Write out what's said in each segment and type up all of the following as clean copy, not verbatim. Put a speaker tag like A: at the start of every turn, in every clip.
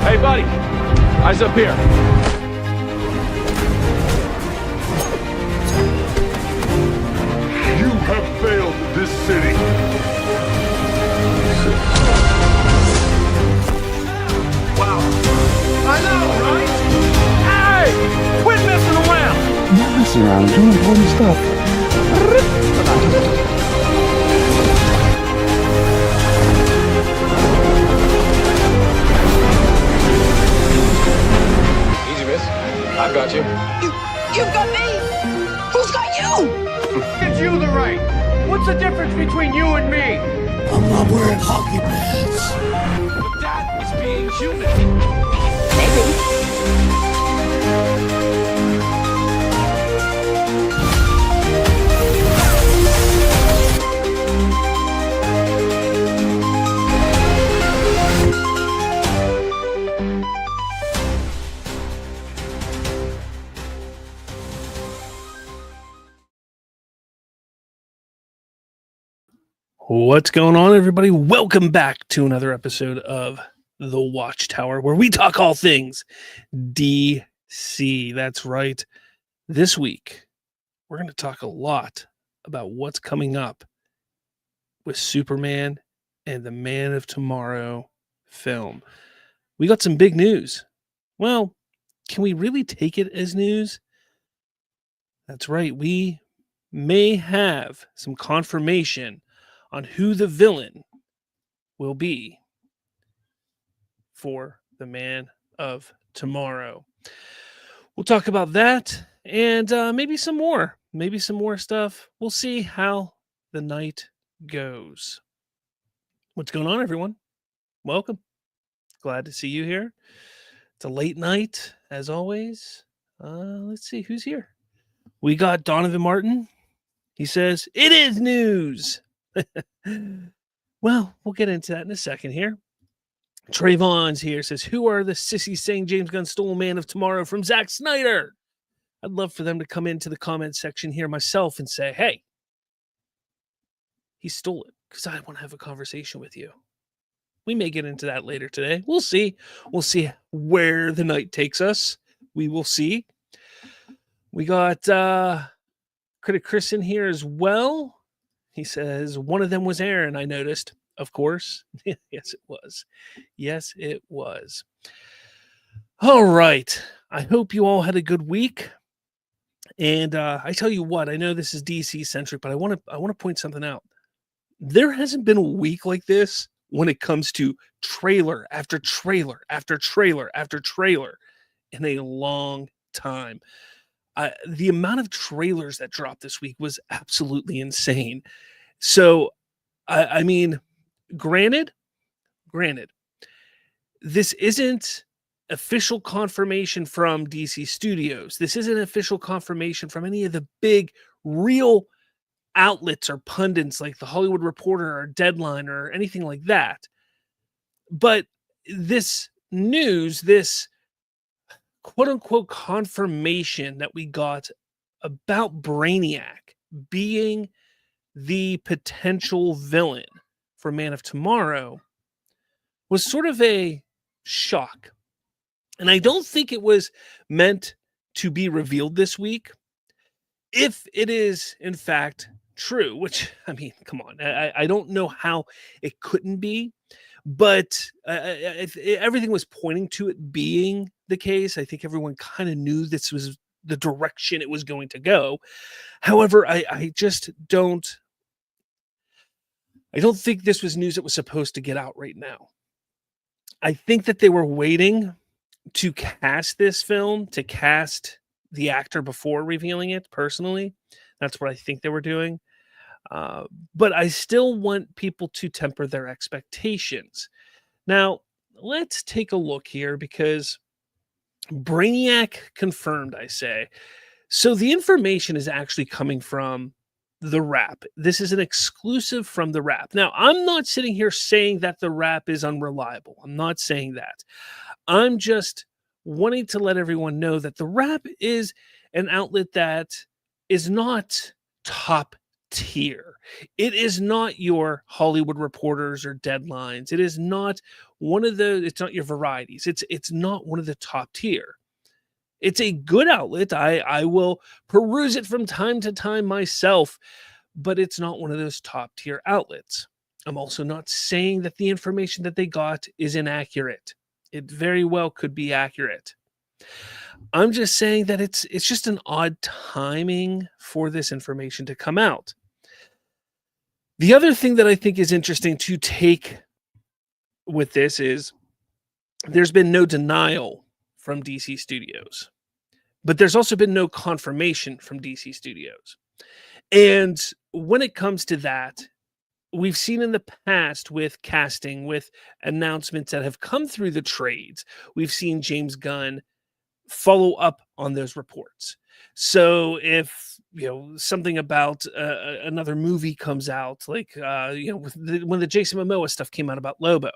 A: Hey, buddy. Eyes up here.
B: You have failed this city.
A: Wow. I know, right? Hey! Quit messing around!
C: I'm not messing around. I'm doing important stuff.
A: Easy, miss. I've got you.
D: You've got me? Who's got you?
A: It's you the right. What's the difference between you and me?
C: I'm not wearing hockey pads.
A: But that is being human.
D: Maybe.
E: What's going on, everybody? Welcome back to another episode of The Watchtower, where we talk all things DC. That's right. This week, we're going to talk a lot about what's coming up with Superman and the Man of Tomorrow film. We got some big news. Well, can we really take it as news? That's right. We may have some confirmation on who the villain will be for the Man of Tomorrow. We'll talk about that and maybe some more stuff. We'll see how the night goes. What's going on, everyone? Welcome. Glad to see you here. It's a late night, as always. Let's see who's here. We got Donovan Martin. He says, "It is news." Well, we'll get into that in a second here. Trayvon's here, says, "Who are the sissies saying James Gunn stole Man of Tomorrow from Zack Snyder?" I'd love for them to come into the comment section here myself and say, "Hey, he stole it," because I want to have a conversation with you. We may get into that later today. We'll see. We'll see where the night takes us. We will see. We got Critic Chris in here as well. He says, "One of them was Aaron, I noticed." Of course. Yes, it was. Yes, it was. All right. I hope you all had a good week. And I tell you what, I know this is DC centric, but I want to point something out. There hasn't been a week like this when it comes to trailer after trailer after trailer after trailer in a long time. The amount of trailers that dropped this week was absolutely insane. So, I mean, granted, this isn't official confirmation from DC Studios. This isn't official confirmation from any of the big, real outlets or pundits like The Hollywood Reporter or Deadline or anything like that. But this news, this quote-unquote confirmation that we got about Brainiac being the potential villain for Man of Tomorrow was sort of a shock. And I don't think it was meant to be revealed this week. If it is, in fact, true, which, I mean, come on, I don't know how it couldn't be, but everything was pointing to it being the case. I think everyone kind of knew this was the direction it was going to go. However, I just don't think this was news that was supposed to get out right now. I think that they were waiting to cast this film, to cast the actor before revealing it, personally. That's what I think they were doing. But I still want people to temper their expectations. Now, let's take a look here because Brainiac confirmed, I say. So the information is actually coming from The Wrap. This is an exclusive from The Wrap. Now, I'm not sitting here saying that The Wrap is unreliable. I'm not saying that. I'm just wanting to let everyone know that The Wrap is an outlet that is not top tier. It is not your Hollywood Reporters or Deadlines. It is not one of the. It's not your varieties. It's not one of the top tier. It's a good outlet. I will peruse it from time to time myself, but it's not one of those top tier outlets. I'm also not saying that the information that they got is inaccurate. It very well could be accurate. I'm just saying that it's just an odd timing for this information to come out. The other thing that I think is interesting to take with this is there's been no denial from DC Studios, but there's also been no confirmation from DC Studios. And when it comes to that, we've seen in the past with casting, with announcements that have come through the trades, we've seen James Gunn follow up on those reports. So if something about another movie comes out, like when the Jason Momoa stuff came out about Lobo,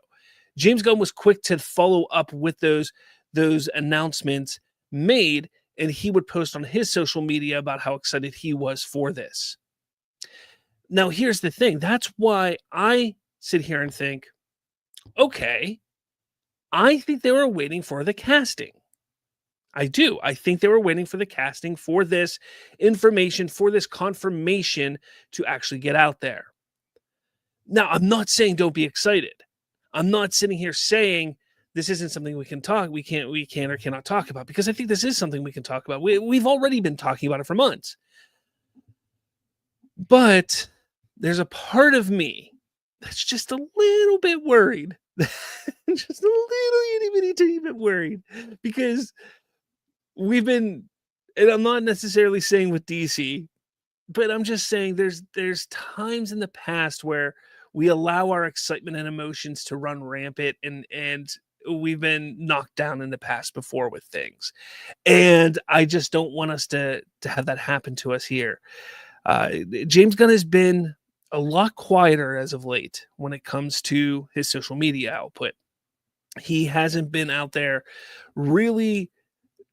E: James Gunn was quick to follow up with those announcements made, and he would post on his social media about how excited he was for this. Now, here's the thing. That's why I sit here and think, okay, I think they were waiting for the casting. I do. I think they were waiting for the casting, for this information, for this confirmation to actually get out there. Now, I'm not saying don't be excited. I'm not sitting here saying this isn't something we can or cannot talk about, because I think this is something we can talk about. We've already been talking about it for months. But there's a part of me that's just a little bit worried. Just a little itty bitty teeny bit worried, because we've been, and I'm not necessarily saying with DC, but I'm just saying there's times in the past where we allow our excitement and emotions to run rampant, and we've been knocked down in the past before with things. And I just don't want us to have that happen to us here. James Gunn has been a lot quieter as of late when it comes to his social media output. He hasn't been out there really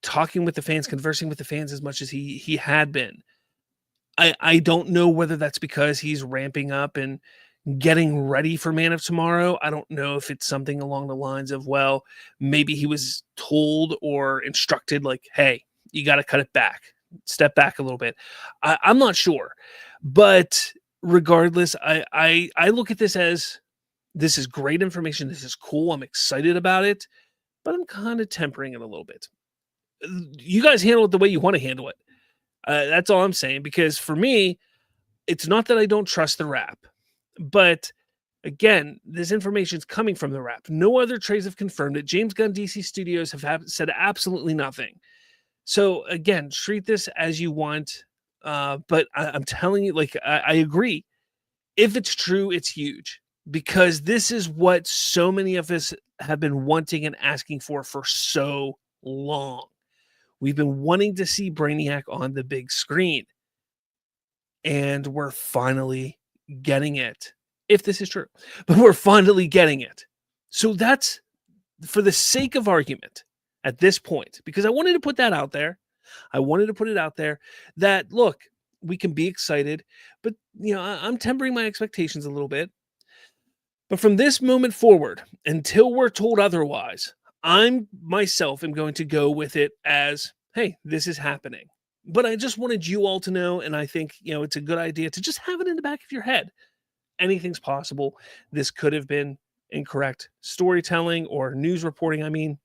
E: talking with the fans, conversing with the fans as much as he had been. I don't know whether that's because he's ramping up and getting ready for Man of Tomorrow. I don't know if it's something along the lines of, well, maybe he was told or instructed, like, hey, you got to cut it back, step back a little bit. I'm not sure. But regardless, I look at this as, this is great information. This is cool. I'm excited about it, but I'm kind of tempering it a little bit. You guys handle it the way you want to handle it. That's all I'm saying, because for me, it's not that I don't trust the rap, but again, this information is coming from the rap. No other trades have confirmed it. James Gunn, DC Studios have said absolutely nothing. So again, treat this as you want. But I'm telling you, like, I agree. If it's true, it's huge, because this is what so many of us have been wanting and asking for so long. We've been wanting to see Brainiac on the big screen, and we're finally getting it. If this is true, but we're finally getting it. So that's, for the sake of argument at this point, because I wanted to put that out there. I wanted to put it out there that, look, we can be excited, but I'm tempering my expectations a little bit. But from this moment forward, until we're told otherwise, I'm myself am going to go with it as, hey, this is happening. But I just wanted you all to know, and I think it's a good idea to just have it in the back of your head. Anything's possible. This could have been incorrect storytelling or news reporting. I mean,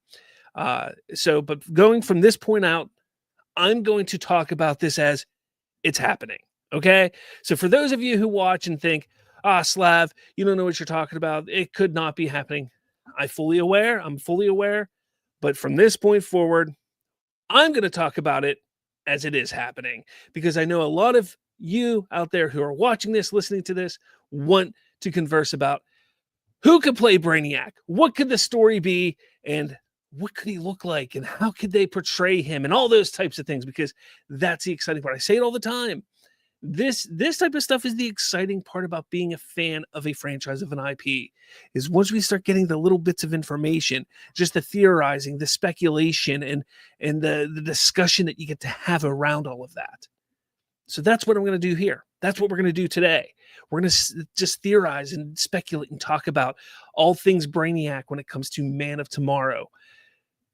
E: but going from this point out, I'm going to talk about this as it's happening. Okay. So for those of you who watch and think, Slav, you don't know what you're talking about, it could not be happening. I'm fully aware. But from this point forward, I'm going to talk about it as it is happening, because I know a lot of you out there who are watching this, listening to this, want to converse about who could play Brainiac, what could the story be, and what could he look like, and how could they portray him, and all those types of things, because that's the exciting part. I say it all the time. This type of stuff is the exciting part about being a fan of a franchise, of an IP, is once we start getting the little bits of information, just the theorizing, the speculation, and the discussion that you get to have around all of that. So that's what I'm going to do here. That's what we're going to do today. We're going to just theorize and speculate and talk about all things Brainiac when it comes to Man of Tomorrow.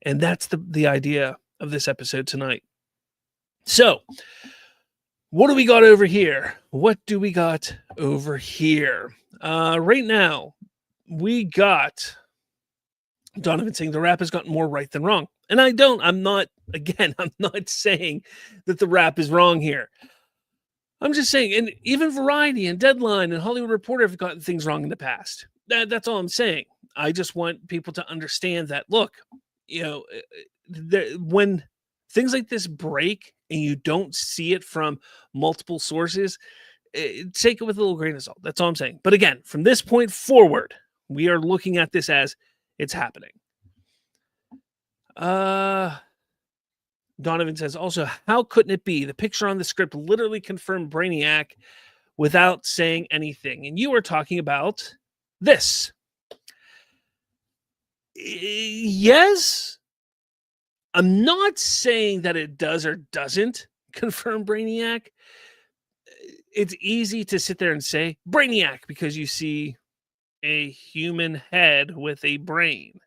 E: And that's the idea of this episode tonight. So, what do we got over here? What do we got over here? Right now, we got Donovan saying the rap has gotten more right than wrong. And I'm not saying that the rap is wrong here. I'm just saying, and even Variety and Deadline and Hollywood Reporter have gotten things wrong in the past. That's all I'm saying. I just want people to understand that, look, when things like this break and you don't see it from multiple sources, take it with a little grain of salt. That's all I'm saying. But again, from this point forward, we are looking at this as it's happening. Donovan says, also, how couldn't it be? The picture on the script literally confirmed Brainiac without saying anything. And you were talking about this. Yes. I'm not saying that it does or doesn't confirm Brainiac. It's easy to sit there and say Brainiac because you see a human head with a brain.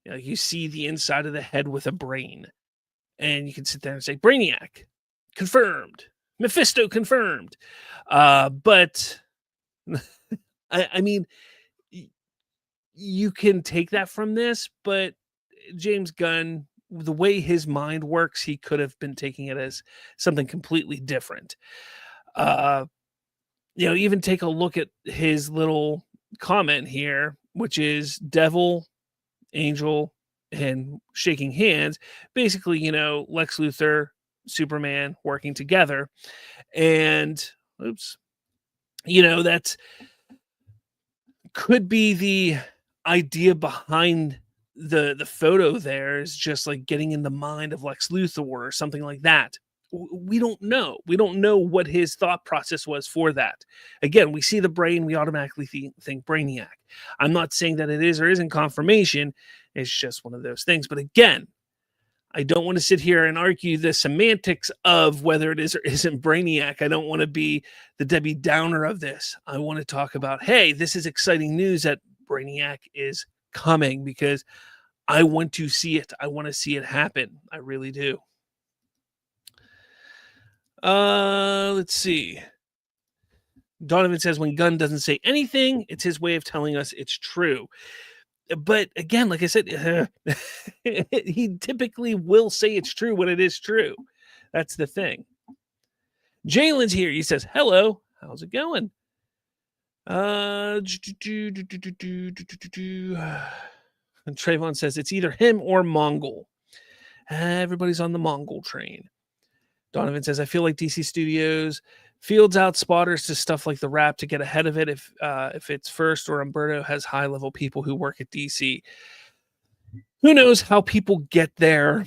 E: You see the inside of the head with a brain. And you can sit there and say, Brainiac, confirmed. Mephisto, confirmed. But, I mean, you can take that from this, but James Gunn, the way his mind works, he could have been taking it as something completely different. Even take a look at his little comment here, which is devil, angel, and shaking hands. Basically, Lex Luthor, Superman working together. And that's could be the idea behind the photo there, is just like getting in the mind of Lex Luthor or something like that. We don't know. We don't know what his thought process was for that. Again, we see the brain, we automatically think Brainiac. I'm not saying that it is or isn't confirmation. It's just one of those things. But again, I don't want to sit here and argue the semantics of whether it is or isn't Brainiac. I don't want to be the Debbie Downer of this. I want to talk about, hey, this is exciting news that Brainiac is coming, because I want to see it. I want to see it happen. I really do. Let's see. Donovan says, when Gunn doesn't say anything, it's his way of telling us it's true. But again, like I said, he typically will say it's true when it is true. That's the thing. Jalen's here. He says, hello. How's it going? And Trayvon says, it's either him or Mongol. Everybody's on the Mongol train. Donovan says, I feel like DC Studios fields out spotters to stuff like the rap to get ahead of it if it's first, or Umberto has high-level people who work at DC. Who knows how people get their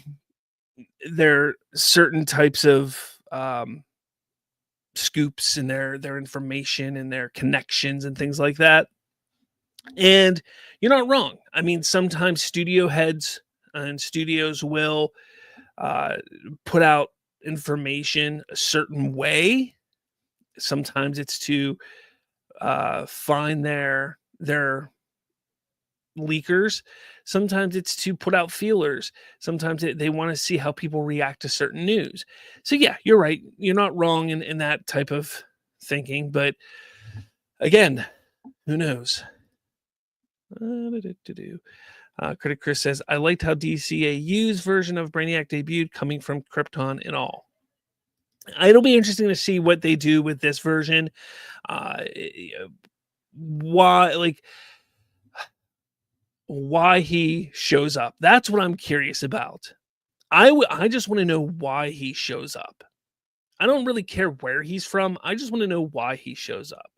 E: certain types of scoops and their information and their connections and things like that. And you're not wrong. I mean, sometimes studio heads and studios will put out information a certain way. Sometimes it's to find their leakers. Sometimes it's to put out feelers. Sometimes they want to see how people react to certain news. So yeah, you're right. You're not wrong in that type of thinking. But again, who knows? Critic Chris says, I liked how DCAU's version of Brainiac debuted, coming from Krypton and all. It'll be interesting to see what they do with this version. Why he shows up. That's what I'm curious about. I just want to know why he shows up. I don't really care where he's from. I just want to know why he shows up,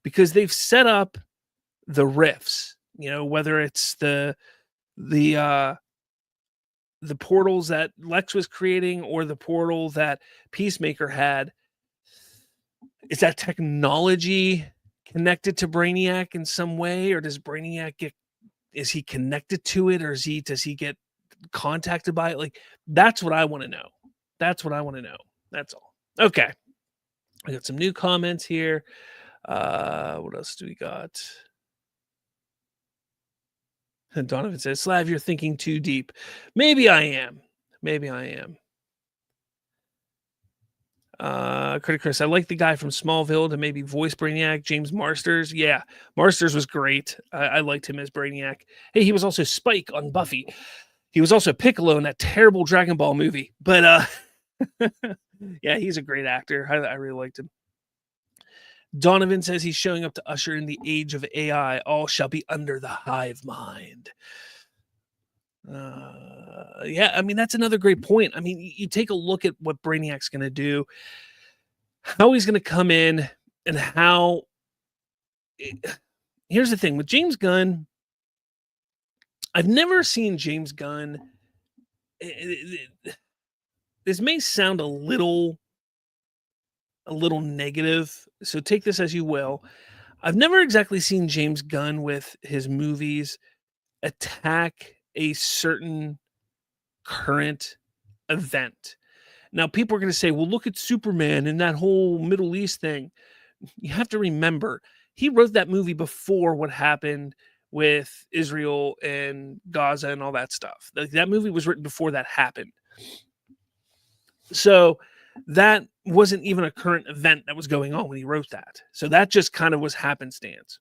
E: because they've set up the riffs, whether it's the portals that Lex was creating or the portal that Peacemaker had. Is that technology connected to Brainiac in some way, or does Brainiac is he connected to it, or does he get contacted by it? Like, that's what I want to know. That's what I want to know. That's all. Okay. I got some new comments here. What else do we got? Donovan says, Slav, you're thinking too deep. Maybe I am. Maybe I am. Critic Chris, I like the guy from Smallville to maybe voice Brainiac, James Marsters. Yeah, Marsters was great. I liked him as Brainiac. Hey, he was also Spike on Buffy. He was also Piccolo in that terrible Dragon Ball movie. But yeah, he's a great actor. I really liked him. Donovan says he's showing up to usher in the age of AI. All shall be under the hive mind. Yeah, I mean, that's another great point. I mean, you take a look at what Brainiac's going to do, how he's going to come in, and how. Here's the thing with James Gunn. I've never seen James Gunn. This may sound a little negative, so take this as you will. I've never exactly seen James Gunn with his movies attack a certain current event. Now, people are going to say, well, look at Superman and that whole Middle East thing. You have to remember, he wrote that movie before what happened with Israel and Gaza and all that stuff. That movie was written before that happened. So that wasn't even a current event that was going on when he wrote that. So that just kind of was happenstance.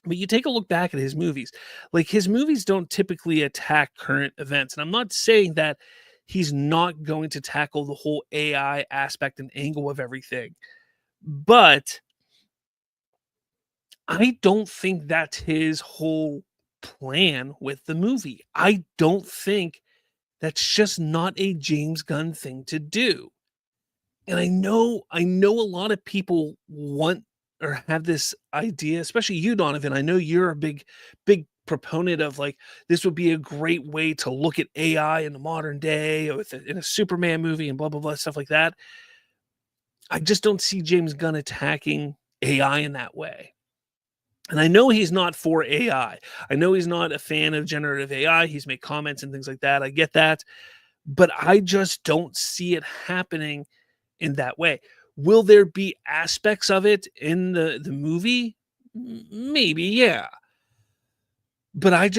E: But you take a look back at his movies, like his movies don't typically attack current events. And I'm not saying that he's not going to tackle the whole AI aspect and angle of everything, but I don't think that's his whole plan with the movie. I don't think that's just not a James Gunn thing to do. And I know a lot of people want or have this idea, especially you, Donovan. I know you're a big proponent of like, this would be a great way to look at AI in the modern day in a Superman movie and blah, blah, blah, stuff like that. I just don't see James Gunn attacking AI in that way. And I know he's not for AI. I know he's not a fan of generative AI. He's made comments and things like that. I get that. But I just don't see it happening in that way. Will there be aspects of it in the movie? Maybe, yeah. But I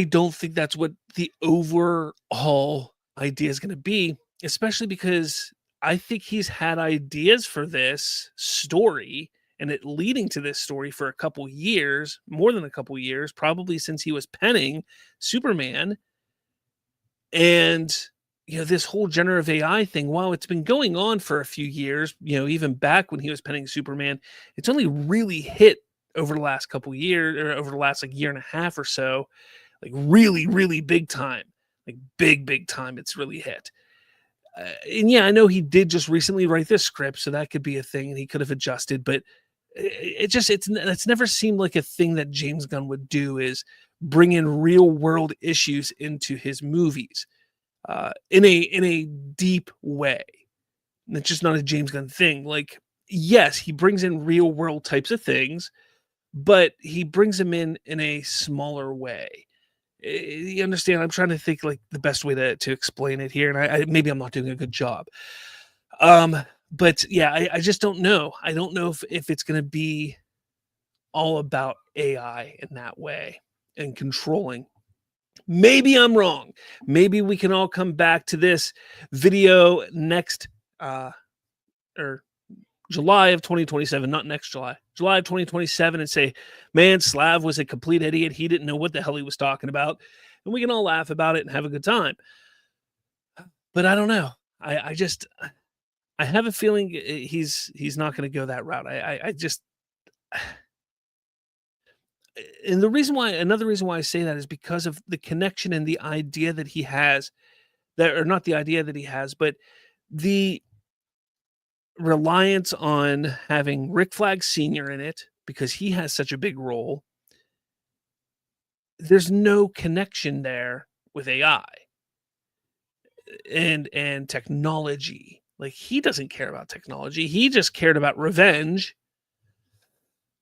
E: don't think that's what the overall idea is going to be, especially because I think he's had ideas for this story and it leading to this story for a couple years, more than a couple years, probably since he was penning Superman. And this whole generative AI thing, while it's been going on for a few years, even back when he was penning Superman, it's only really hit over the last couple years, or over the last like year and a half or so, like really, really big time, like big time. It's really hit. And yeah, I know he did just recently write this script, so that could be a thing, and he could have adjusted. But it's never seemed like a thing that James Gunn would do, is bring in real world issues into his movies in a deep way. And it's just not a James Gunn thing. Like, yes, he brings in real world types of things, but he brings them in a smaller way. You understand? I'm trying to think like the best way to explain it here, and I maybe I'm not doing a good job. But yeah, I just don't know. I don't know if it's going to be all about AI in that way and controlling. Maybe I'm wrong. Maybe we can all come back to this video next or July of 2027, not next July of 2027, and say, man, Slav was a complete idiot. He didn't know what the hell he was talking about. And we can all laugh about it and have a good time. But I don't know. I have a feeling he's not going to go that route. I just, and another reason why I say that is because of the connection and the idea that he has, or not the idea that he has, but the reliance on having Rick Flag Sr. in it, because he has such a big role. There's no connection there with AI and technology. Like, he doesn't care about technology. He just cared about revenge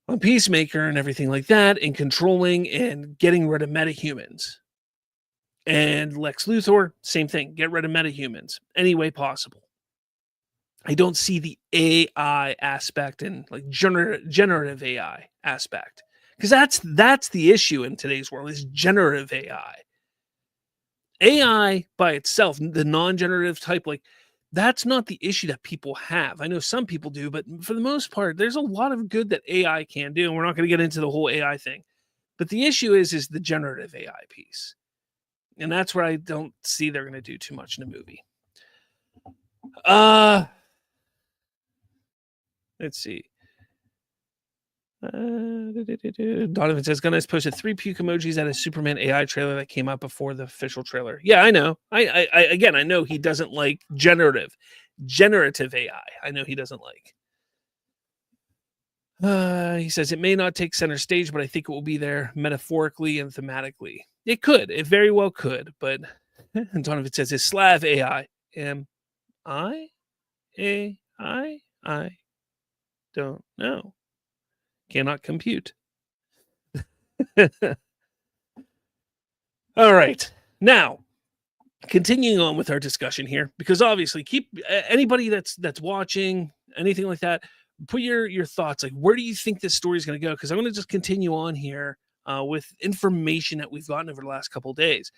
E: on Peacemaker and everything like that, and controlling and getting rid of metahumans. And Lex Luthor, same thing. Get rid of metahumans any way possible. I don't see the AI aspect and like generative AI aspect, because that's the issue in today's world is generative AI. AI by itself, the non-generative type, like that's not the issue that people have. I know some people do, but for the most part, there's a lot of good that AI can do, and we're not going to get into the whole AI thing. But the issue is the generative AI piece, and that's where I don't see they're going to do too much in the movie. Let's see. Donovan says Gunn has posted 3 puke emojis at a Superman AI trailer that came out before the official trailer. Yeah, I know. I again, I know he doesn't like generative AI. I know he doesn't like. He says it may not take center stage, but I think it will be there metaphorically and thematically. It could. It very well could. But Donovan says it's Slav AI. Am I AI? I don't know. Cannot compute. All right. Now, continuing on with our discussion here, because obviously keep anybody that's watching anything like that, put your thoughts, like where do you think this story is going to go? Because I'm going to just continue on here with information that we've gotten over the last couple of days.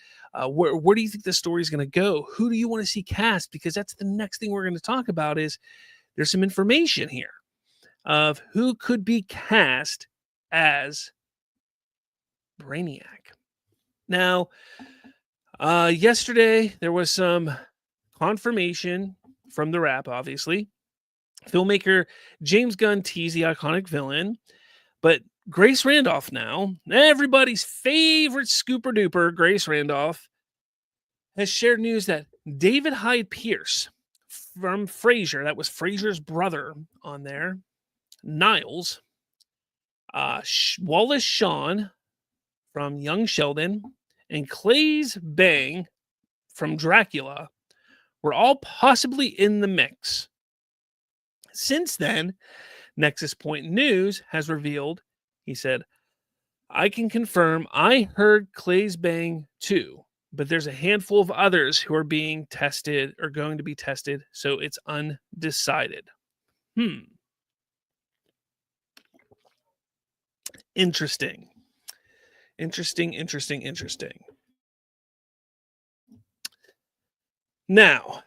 E: Where do you think this story is going to go? Who do you want to see cast? Because that's the next thing we're going to talk about is there's some information here of who could be cast as Brainiac. Now, yesterday there was some confirmation from the Wrap, obviously. Filmmaker James Gunn teased the iconic villain, but Grace Randolph now, everybody's favorite scooper duper, Grace Randolph, has shared news that David Hyde Pierce from Frasier, that was Frasier's brother on there, Niles, Wallace Shawn from Young Sheldon, and Claes Bang from Dracula were all possibly in the mix. Since then, Nexus Point News has revealed, he said, I can confirm I heard Claes Bang too, but there's a handful of others who are being tested or going to be tested, so it's undecided. Interesting. Now,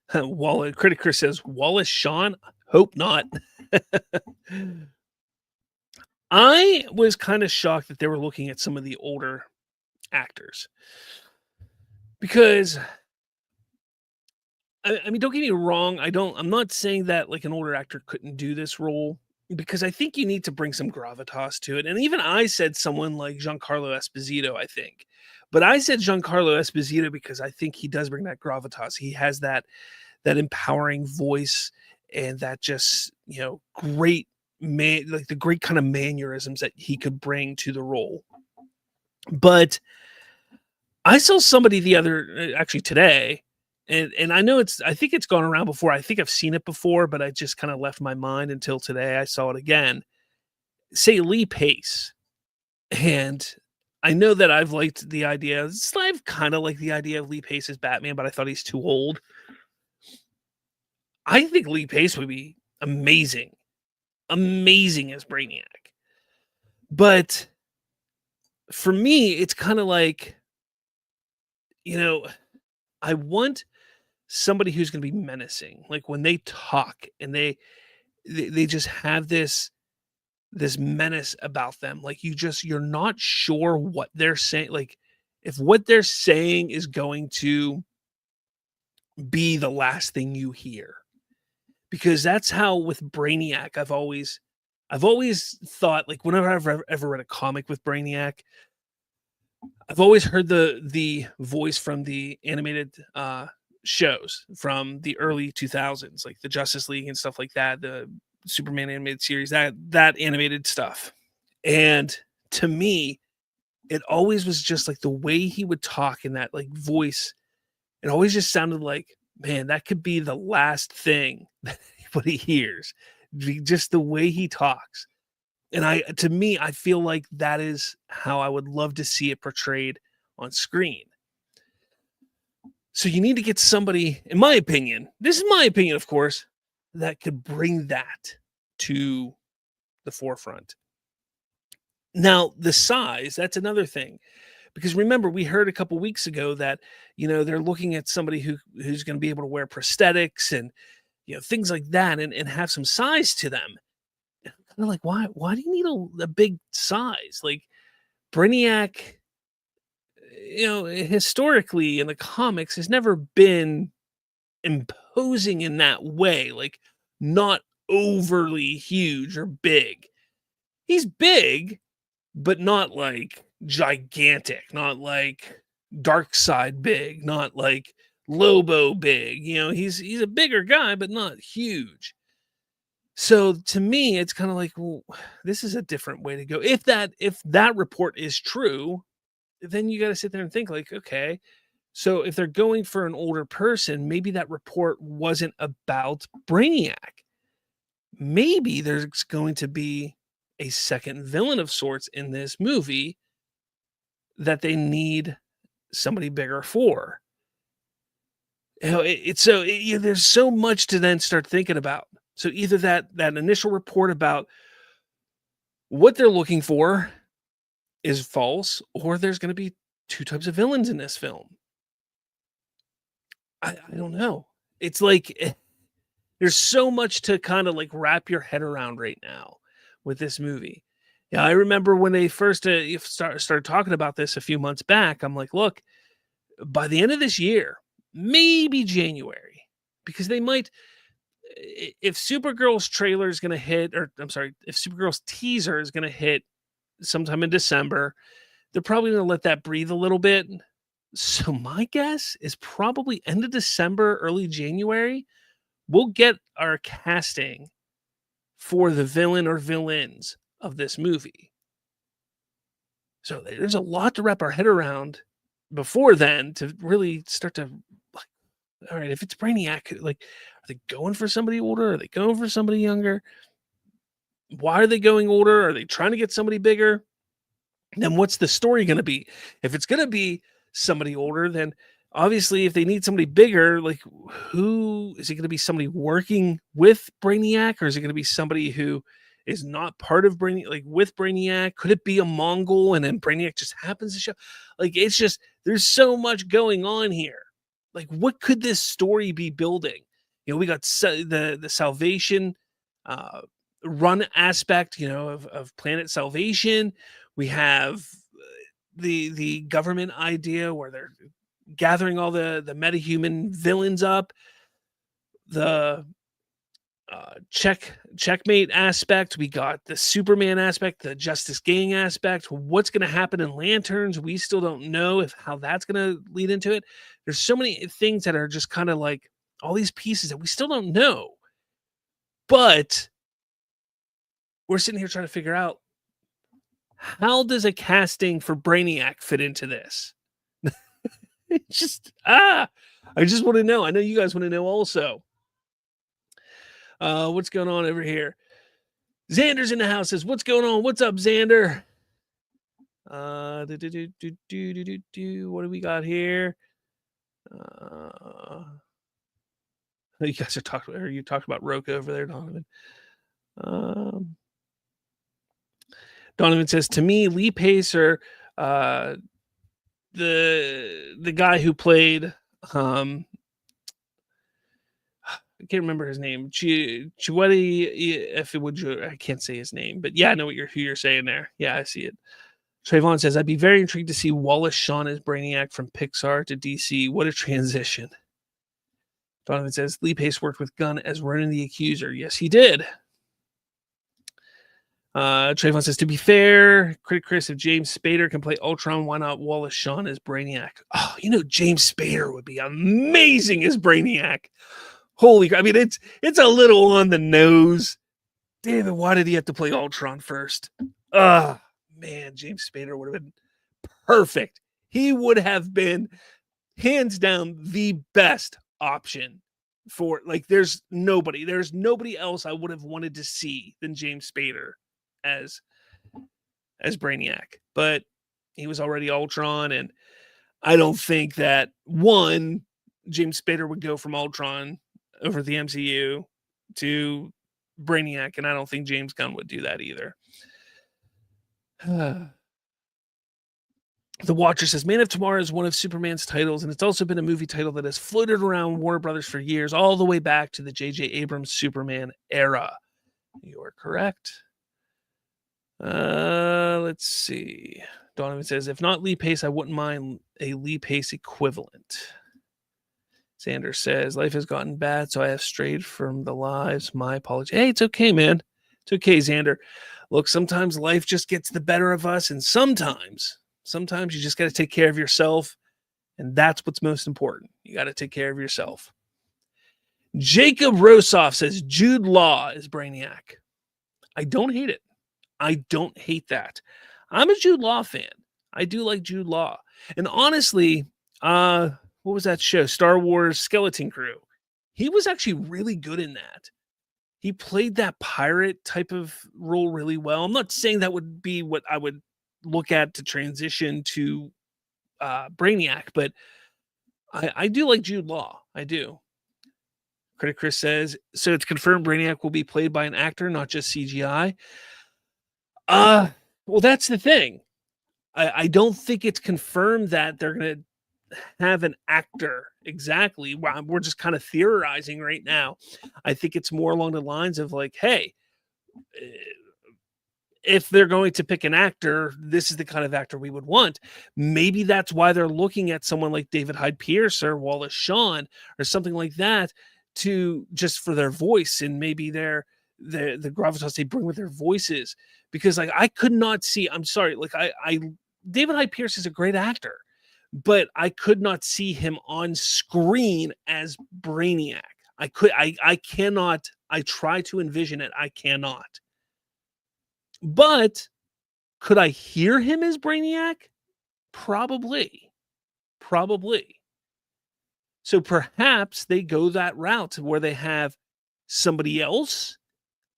E: Critic Chris says, Wallace Shawn? Hope not. I was kind of shocked that they were looking at some of the older actors. Because, I mean, don't get me wrong. I'm not saying that like an older actor couldn't do this role, because I think you need to bring some gravitas to it. And even I said someone like Giancarlo Esposito, I think. But I said Giancarlo Esposito because I think he does bring that gravitas. He has that empowering voice and that just, great man, like the great kind of mannerisms that he could bring to the role. But I saw somebody actually today, and I know I think it's gone around before. I think I've seen it before, but I just kind of left my mind until today. I saw it again. Say Lee Pace. And I know that I've liked the idea. I've kind of like the idea of Lee Pace as Batman, but I thought he's too old. I think Lee Pace would be amazing as Brainiac. But for me, it's kind of like, I want somebody who's going to be menacing. Like when they talk and they just have this menace about them. Like you're not sure what they're saying. Like if what they're saying is going to be the last thing you hear. Because that's how with Brainiac, I've always thought, like whenever I've ever read a comic with Brainiac, I've always heard the voice from the animated shows from the early 2000s, like the Justice League and stuff like that, the Superman animated series, that animated stuff. And to me, it always was just like the way he would talk in that like voice. It always just sounded like, man, that could be the last thing that anybody hears. Just the way he talks. And to me, I feel like that is how I would love to see it portrayed on screen. So you need to get somebody, in my opinion, this is my opinion, of course, that could bring that to the forefront. Now, the size, that's another thing. Because remember, we heard a couple weeks ago that, they're looking at somebody who's going to be able to wear prosthetics and, things like that and have some size to them. Kind of like, why do you need a big size? Like Brainiac, historically in the comics has never been imposing in that way, like not overly huge or big. He's big, but not like gigantic, not like Dark Side big, not like Lobo big. He's a bigger guy, but not huge. So to me, it's kind of like, well, this is a different way to go. If that report is true, then you got to sit there and think like, okay, so if they're going for an older person, maybe that report wasn't about Brainiac. Maybe there's going to be a second villain of sorts in this movie that they need somebody bigger for. There's so much to then start thinking about. So either that initial report about what they're looking for is false, or there's going to be two types of villains in this film. I don't know. It's like there's so much to kind of like wrap your head around right now with this movie. Yeah, I remember when they first started talking about this a few months back. I'm like, look, by the end of this year, maybe January, because they might, if Supergirl's trailer is going to hit, or I'm sorry, if Supergirl's teaser is going to hit sometime in December, they're probably going to let that breathe a little bit. So my guess is probably end of December, early January, we'll get our casting for the villain or villains of this movie. So there's a lot to wrap our head around before then to really start to, like, all right, if it's Brainiac, like, are they going for somebody older? Are they going for somebody younger? Why are they going older? Are they trying to get somebody bigger? Then what's the story going to be? If it's going to be somebody older, then obviously if they need somebody bigger, like, who is it going to be? Somebody working with Brainiac, or is it going to be somebody who is not part of Brainiac, like with Brainiac? Could it be a Mongol and then Brainiac just happens to show? Like, it's just, there's so much going on here. Like, what could this story be building? We got the Salvation run aspect, of Planet Salvation. We have the government idea where they're gathering all the metahuman villains up. The checkmate aspect. We got the Superman aspect, the Justice Gang aspect. What's going to happen in Lanterns? We still don't know how that's going to lead into it. There's so many things that are just kind of like all these pieces that we still don't know. But we're sitting here trying to figure out, how does a casting for Brainiac fit into this? It's just, I just want to know. I know you guys want to know also. What's going on over here? Xander's in the house. Says, what's going on? What's up, Xander? What do we got here? You guys are talking, or you talked about Roka over there, Donovan. Donovan says, to me, Lee Pacer, the guy who played, I can't remember his name. Chiwetel, if it would, I can't say his name, but yeah, I know who you're saying there. Yeah, I see it. Trayvon says, I'd be very intrigued to see Wallace Shawn as Brainiac from Pixar to DC. What a transition. Donovan says, Lee Pace worked with Gunn as Ronan the Accuser. Yes, he did. Trayvon says, to be fair, Critic Chris, if James Spader can play Ultron, why not Wallace Shawn as Brainiac? Oh, James Spader would be amazing as Brainiac. Holy crap. I mean, it's a little on the nose. Damn it, why did he have to play Ultron first? Man, James Spader would have been perfect. He would have been hands down the best option for, like, there's nobody else I would have wanted to see than James Spader as Brainiac. But he was already Ultron, and I don't think that, one, James Spader would go from Ultron over the MCU to Brainiac, and I don't think James Gunn would do that either. The Watcher says, Man of Tomorrow is one of Superman's titles, and it's also been a movie title that has floated around Warner Brothers for years, all the way back to the J.J. Abrams Superman era. You are correct. Let's see. Donovan says, if not Lee Pace, I wouldn't mind a Lee Pace equivalent. Xander says, life has gotten bad, so I have strayed from the lives. My apology. Hey, it's okay, man. It's okay, Xander. Look, sometimes life just gets the better of us, and sometimes you just got to take care of yourself, and that's what's most important. You got to take care of yourself. Jacob Rosoff says, Jude Law is Brainiac. I don't hate it. I don't hate that. I'm a Jude Law fan. I do like Jude Law. And honestly, what was that show? Star Wars Skeleton Crew. He was actually really good in that. He played that pirate type of role really well. I'm not saying that would be what I would look at to transition to Brainiac, but I do like Jude Law. I do. Critic Chris says, so it's confirmed Brainiac will be played by an actor, not just CGI. Well, that's the thing. I don't think it's confirmed that they're going to have an actor exactly. We're just kind of theorizing right now. I think it's more along the lines of like, hey, if they're going to pick an actor, this is the kind of actor we would want. Maybe that's why they're looking at someone like David Hyde Pierce or Wallace Shawn or something like that to just for their voice and maybe the gravitas they bring with their voices. Because like I could not see, I'm sorry, like I David Hyde Pierce is a great actor, but I could not see him on screen as Brainiac. I cannot, I try to envision it. I cannot. But could I hear him as Brainiac? Probably. So perhaps they go that route where they have somebody else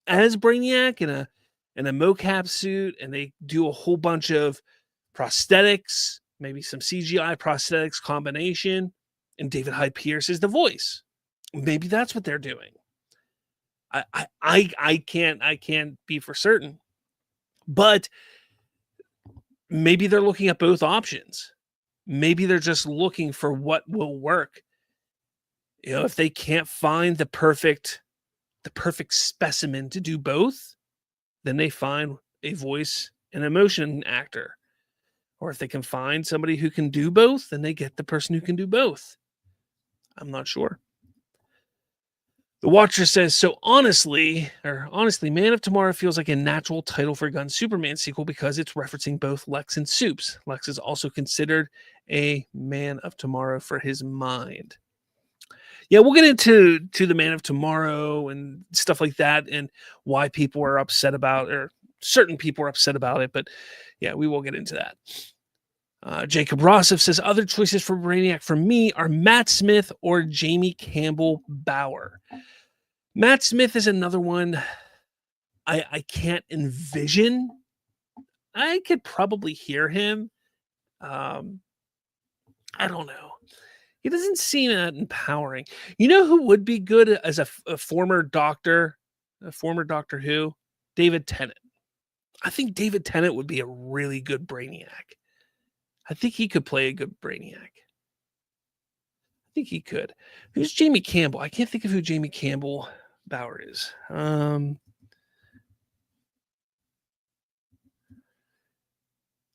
E: as Brainiac in a mocap suit, and they do a whole bunch of prosthetics, maybe some CGI prosthetics combination, and David Hyde Pierce is the voice. Maybe that's what they're doing. I can't be for certain, but maybe they're looking at both options. Maybe they're just looking for what will work. You know, if they can't find the perfect specimen to do both, then they find a voice and emotion actor. Or if they can find somebody who can do both, then they get the person who can do both. I'm not sure. The Watcher says, so honestly, Man of Tomorrow feels like a natural title for Gunn's Superman sequel because it's referencing both Lex and Supes. Lex is also considered a Man of Tomorrow for his mind. Yeah, we'll get into the Man of Tomorrow and stuff like that and why people are upset about, or certain people are upset about it. But yeah, we will get into that. Jacob Rossif says, other choices for Brainiac for me are Matt Smith or Jamie Campbell Bower. Matt Smith is another one I can't envision. I could probably hear him. I don't know. He doesn't seem that empowering. You know who would be good as a former Doctor Who? David Tennant. I think David Tennant would be a really good Brainiac. I think he could play a good Brainiac. I think he could. Who's Jamie Campbell? I can't think of who Jamie Campbell Bower is. Oh,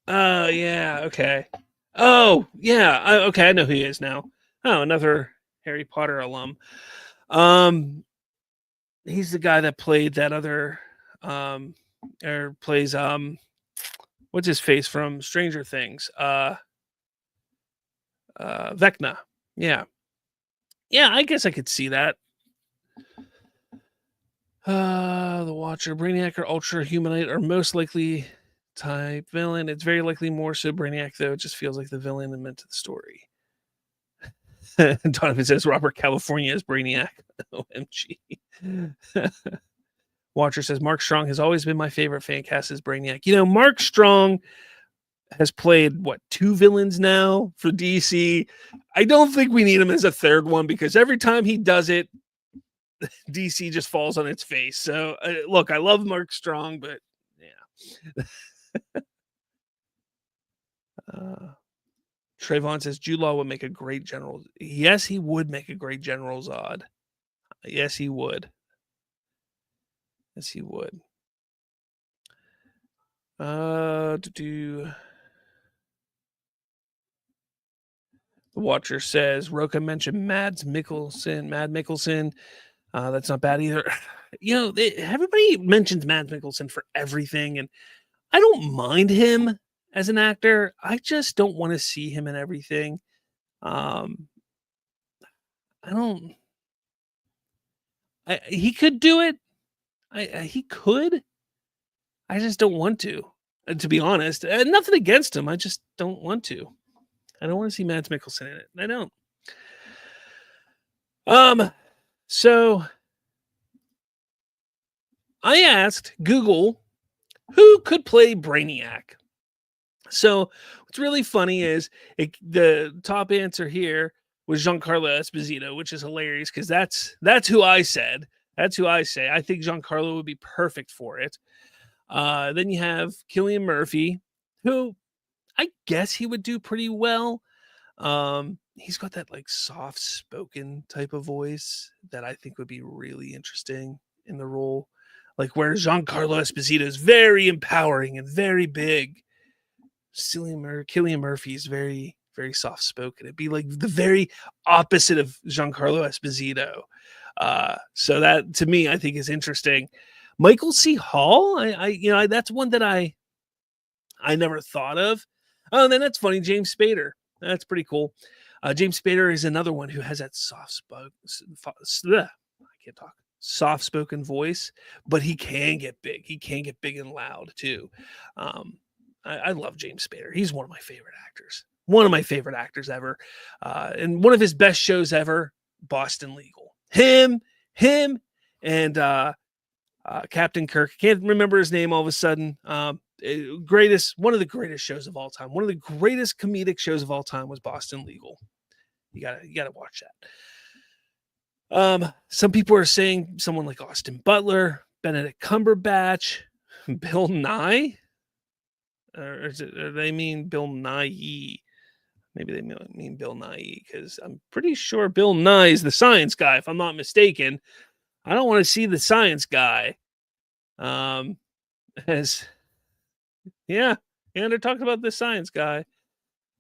E: yeah. Okay. Oh, yeah. Okay. I know who he is now. Oh, another Harry Potter alum. He's the guy that played that other, or plays, what's his face from Stranger Things? Vecna. Yeah. Yeah, I guess I could see that. The Watcher, Brainiac, or Ultra Humanite are most likely type villain. It's very likely more so Brainiac, though. It just feels like the villain meant to the story. Donovan says Robert California is Brainiac. OMG. Watcher says Mark Strong has always been my favorite fan cast as Brainiac. You know, Mark Strong has played, 2 villains now for DC. I don't think we need him as a third one because every time he does it, DC just falls on its face. So, look, I love Mark Strong, but yeah. Trayvon says Jude Law would make a great general. Yes, he would make a great General Zod. Yes, he would. Yes, he would. The Watcher says Roka mentioned Mad Mikkelsen. That's not bad either. Everybody mentions Mads Mikkelsen for everything, and I don't mind him as an actor. I just don't want to see him in everything. He could do it. He could. I just don't want to be honest. Nothing against him. I just don't want to. I don't want to see Mads Mikkelsen in it. I don't. So I asked Google who could play Brainiac. So what's really funny is the top answer here was Giancarlo Esposito, which is hilarious because that's who I said. That's who I say. I think Giancarlo would be perfect for it. Then you have Cillian Murphy, who I guess he would do pretty well. He's got that like soft-spoken type of voice that I think would be really interesting in the role. Like where Giancarlo Esposito is very empowering and very big. Cillian Murphy is very, very soft-spoken. It'd be like the very opposite of Giancarlo Esposito. So that to me, I think is interesting. Michael C. Hall, I that's one that I never thought of. Oh, and then that's funny. James Spader. That's pretty cool. James Spader is another one who has that soft-spoken voice, but he can get big. He can get big and loud too. I love James Spader. He's one of my favorite actors. One of my favorite actors ever. And one of his best shows ever, Boston Legal. Him, and Captain Kirk. Can't remember his name all of a sudden. One of the greatest shows of all time. One of the greatest comedic shows of all time was Boston Legal. You gotta watch that. Some people are saying someone like Austin Butler, Benedict Cumberbatch, Bill Nye. Or they mean Bill Nye? Maybe they mean Bill Nye because I'm pretty sure Bill Nye is the science guy, if I'm not mistaken. I don't want to see the science guy. And they're talking about the science guy.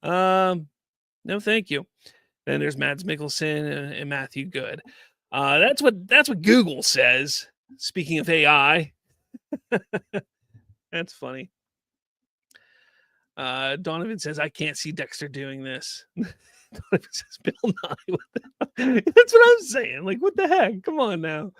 E: No, thank you. Then there's Mads Mikkelsen and Matthew Good. That's what Google says. Speaking of AI, that's funny. Donovan says, I can't see Dexter doing this. Donovan says, Bill Nye. That's what I'm saying. Like, what the heck? Come on now.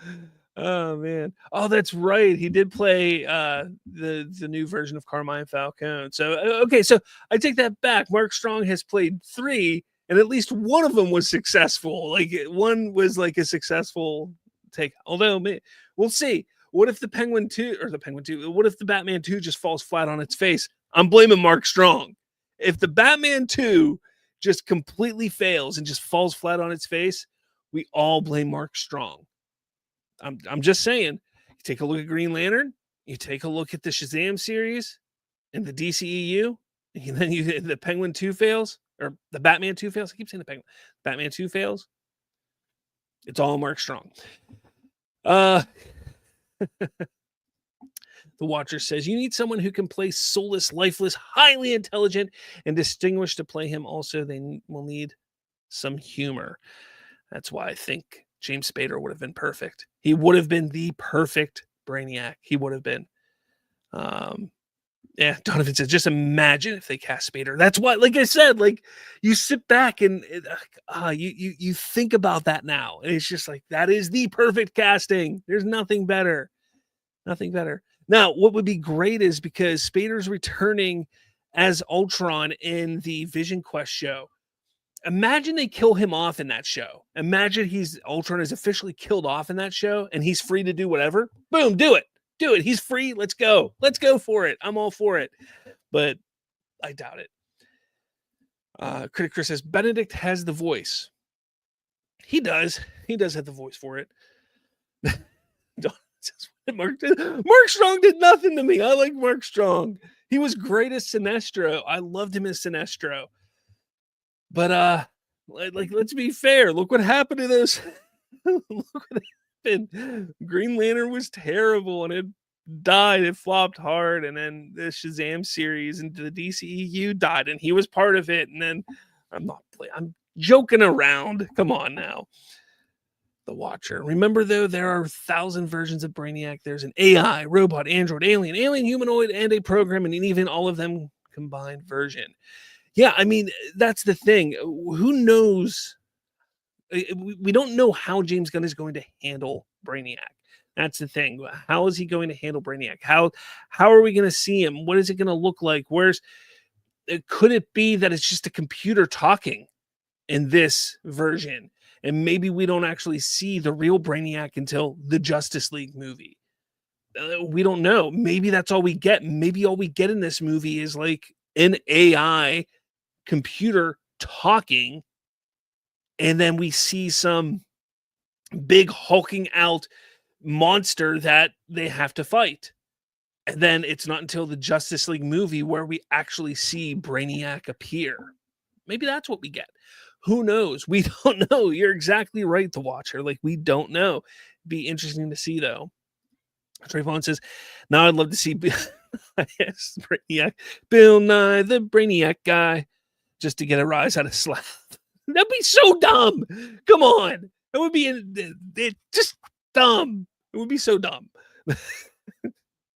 E: Oh, man. Oh, that's right. He did play the new version of Carmine Falcone. So, okay. So I take that back. Mark Strong has played 3, and at least one of them was successful. Like, one was like a successful take. Although, we'll see. What if the Batman 2 just falls flat on its face? I'm blaming Mark Strong. If the Batman 2 just completely fails and just falls flat on its face, we all blame Mark Strong. I'm just saying. You take a look at Green Lantern, you take a look at the Shazam series and the DCEU, and then the Penguin 2 fails, or the Batman 2 fails. I keep saying the Penguin. Batman 2 fails. It's all Mark Strong. The Watcher says, you need someone who can play soulless, lifeless, highly intelligent, and distinguished to play him. Also, they will need some humor. That's why I think James Spader would have been perfect. He would have been the perfect Brainiac. He would have been. Donovan says, just imagine if they cast Spader. That's why, like I said, like you sit back and you think about that now. And it's just like, that is the perfect casting. There's nothing better. Nothing better. Now, what would be great is because Spader's returning as Ultron in the Vision Quest show. Imagine they kill him off in that show. Imagine Ultron is officially killed off in that show and he's free to do whatever. Boom, do it. Do it. He's free. Let's go. Let's go for it. I'm all for it. But I doubt it. Critic Chris says Benedict has the voice. He does. He does have the voice for it. Mark Strong did nothing to me. I like Mark Strong. He was great as Sinestro. I loved him as Sinestro. But let's be fair. Look what happened to those. Look what happened. Green Lantern was terrible and it died. It flopped hard, and then the Shazam series and the DCEU died, and he was part of it. And then I'm joking around. Come on now. The Watcher. Remember, though, there are 1,000 versions of Brainiac. There's an AI, robot, android, alien, humanoid, and a program, and even all of them combined version. Yeah, I mean, that's the thing. Who knows? We don't know how James Gunn is going to handle Brainiac. That's the thing. How is he going to handle Brainiac? How are we going to see him? What is it going to look like? Could it be that it's just a computer talking in this version? And maybe we don't actually see the real Brainiac until the Justice League movie. We don't know. Maybe that's all we get. Maybe all we get in this movie is like an AI computer talking. And then we see some big hulking out monster that they have to fight. And then it's not until the Justice League movie where we actually see Brainiac appear. Maybe that's what we get. Who knows? We don't know. You're exactly right, The Watcher. Like, we don't know. Be interesting to see, though. Trayvon says, now I'd love to see yes, Brainiac, Bill Nye, the Brainiac guy, just to get a rise out of Slav. That'd be so dumb. Come on. That would be just dumb. It would be so dumb.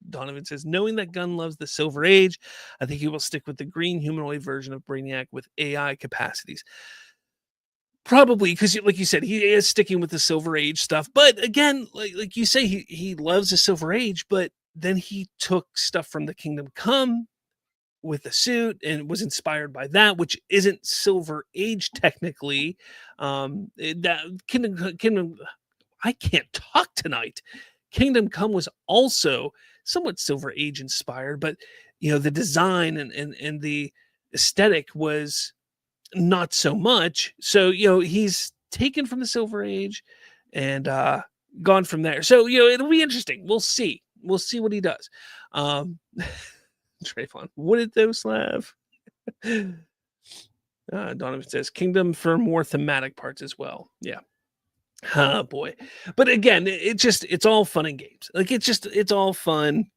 E: Donovan says, knowing that Gunn loves the Silver Age, I think he will stick with the green humanoid version of Brainiac with AI capacities. Probably, because like you said, he is sticking with the Silver Age stuff. But again, like you say, he loves the Silver Age, but then he took stuff from the Kingdom Come with the suit and was inspired by that, which isn't Silver Age technically. That Kingdom, I can't talk tonight. Kingdom Come was also somewhat Silver Age inspired, but the design and the aesthetic was not so much. So he's taken from the Silver Age and gone from there. So it'll be interesting. We'll see what he does. Trayvon, would it though, Slav? Donovan says Kingdom for more thematic parts as well. Yeah. Oh boy. But again, it's all fun and games. Like it's all fun,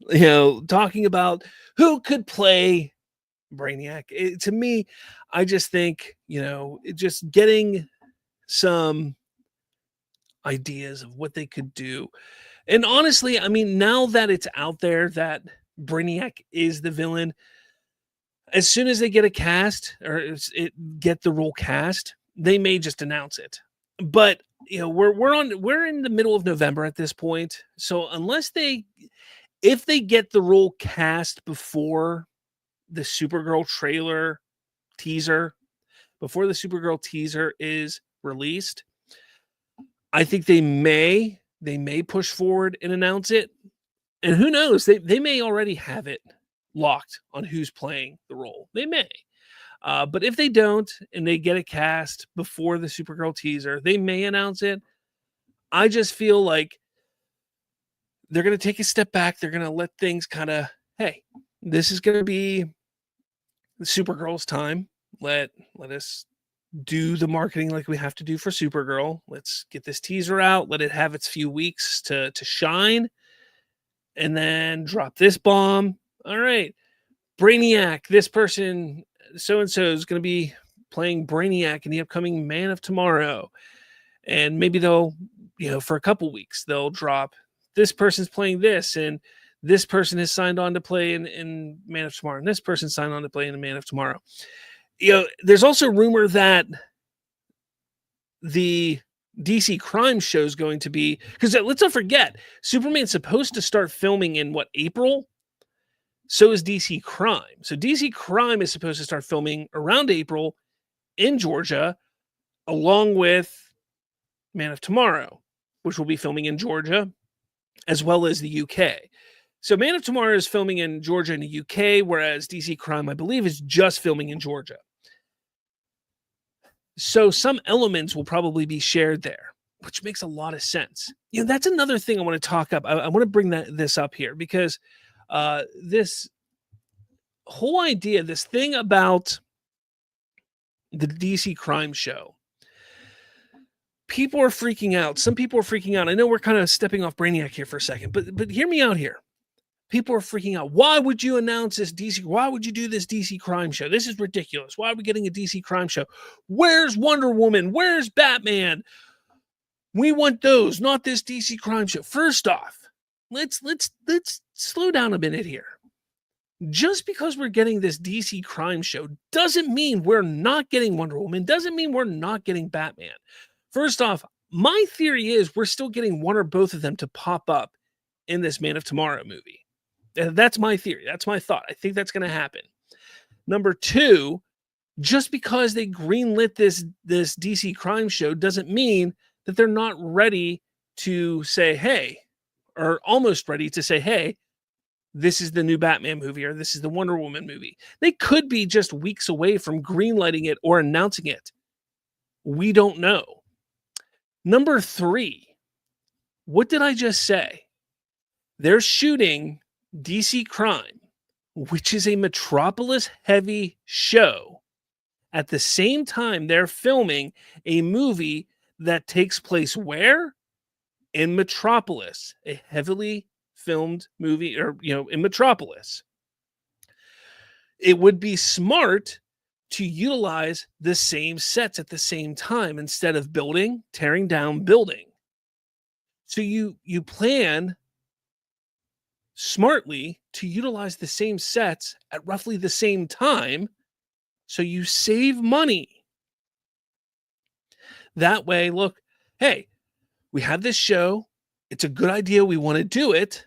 E: talking about who could play Brainiac. To me, I just think, just getting some ideas of what they could do. And honestly, I mean, now that it's out there that Brainiac is the villain, as soon as they get a cast or get the role cast, they may just announce it. But we're in the middle of November at this point. So if they get the role cast before the Supergirl trailer teaser, before the Supergirl teaser is released, I think they may push forward and announce it. And who knows, they may already have it locked on who's playing the role. They may. But if they don't and they get a cast before the Supergirl teaser, they may announce it. I just feel like they're going to take a step back. They're going to let things kind of, hey, this is going to be the Supergirl's time. Let us do the marketing like we have to do for Supergirl. Let's get this teaser out. Let it have its few weeks to shine. And then drop this bomb. All right. Brainiac, this person, so-and-so is going to be playing Brainiac in the upcoming Man of Tomorrow. And maybe they'll, for a couple weeks, they'll drop this person's playing this, and this person has signed on to play in Man of Tomorrow, and this person signed on to play in the Man of Tomorrow. There's also rumor that the DC Crime show is going to be, because let's not forget, Superman's supposed to start filming in April? So is DC Crime. So DC Crime is supposed to start filming around April in Georgia, along with Man of Tomorrow, which will be filming in Georgia, as well as the UK. So Man of Tomorrow is filming in Georgia and the UK, whereas DC Crime, I believe, is just filming in Georgia. So some elements will probably be shared there, which makes a lot of sense. That's another thing I want to talk up. I want to bring this up here because this whole idea, this thing about the DC Crime show, people are freaking out. Some people are freaking out. I know we're kind of stepping off Brainiac here for a second, but hear me out here. People are freaking out. Why would you announce this DC? Why would you do this DC Crime show? This is ridiculous. Why are we getting a DC Crime show? Where's Wonder Woman? Where's Batman? We want those, not this DC Crime show. First off, let's slow down a minute here. Just because we're getting this DC Crime show doesn't mean we're not getting Wonder Woman. Doesn't mean we're not getting Batman. First off, my theory is we're still getting one or both of them to pop up in this Man of Tomorrow movie. That's my theory. That's my thought. I think that's going to happen. Number two, just because they greenlit this DC Crime show doesn't mean that they're not ready to say, hey, or almost ready to say, hey, this is the new Batman movie or this is the Wonder Woman movie. They could be just weeks away from greenlighting it or announcing it. We don't know. Number three, what did I just say? They're shooting DC Crime, which is a Metropolis-heavy show. At the same time, they're filming a movie that takes place where? In Metropolis, a heavily filmed movie, or in Metropolis. It would be smart to utilize the same sets at the same time instead of tearing down, building. So you plan smartly to utilize the same sets at roughly the same time, so you save money. That way, look, hey, we have this show. It's a good idea. We want to do it.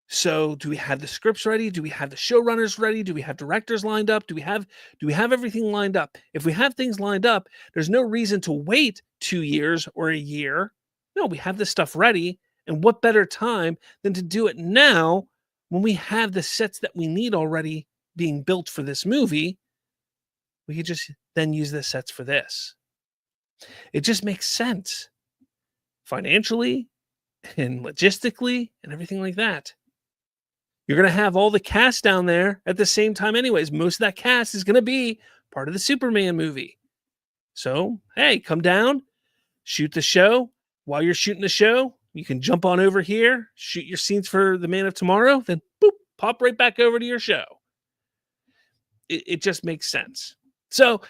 E: So do we have the scripts ready? Do we have the showrunners ready? Do we have directors lined up? Do we have everything lined up? If we have things lined up, there's no reason to wait 2 years or a year. No, we have this stuff ready. And what better time than to do it now when we have the sets that we need already being built for this movie? We could just then use the sets for this. It just makes sense financially and logistically and everything like that. You're going to have all the cast down there at the same time anyways. Most of that cast is going to be part of the Superman movie. So, hey, come down, shoot the show. While you're shooting the show, you can jump on over here, shoot your scenes for the Man of Tomorrow, then boop, pop right back over to your show. It just makes sense. So,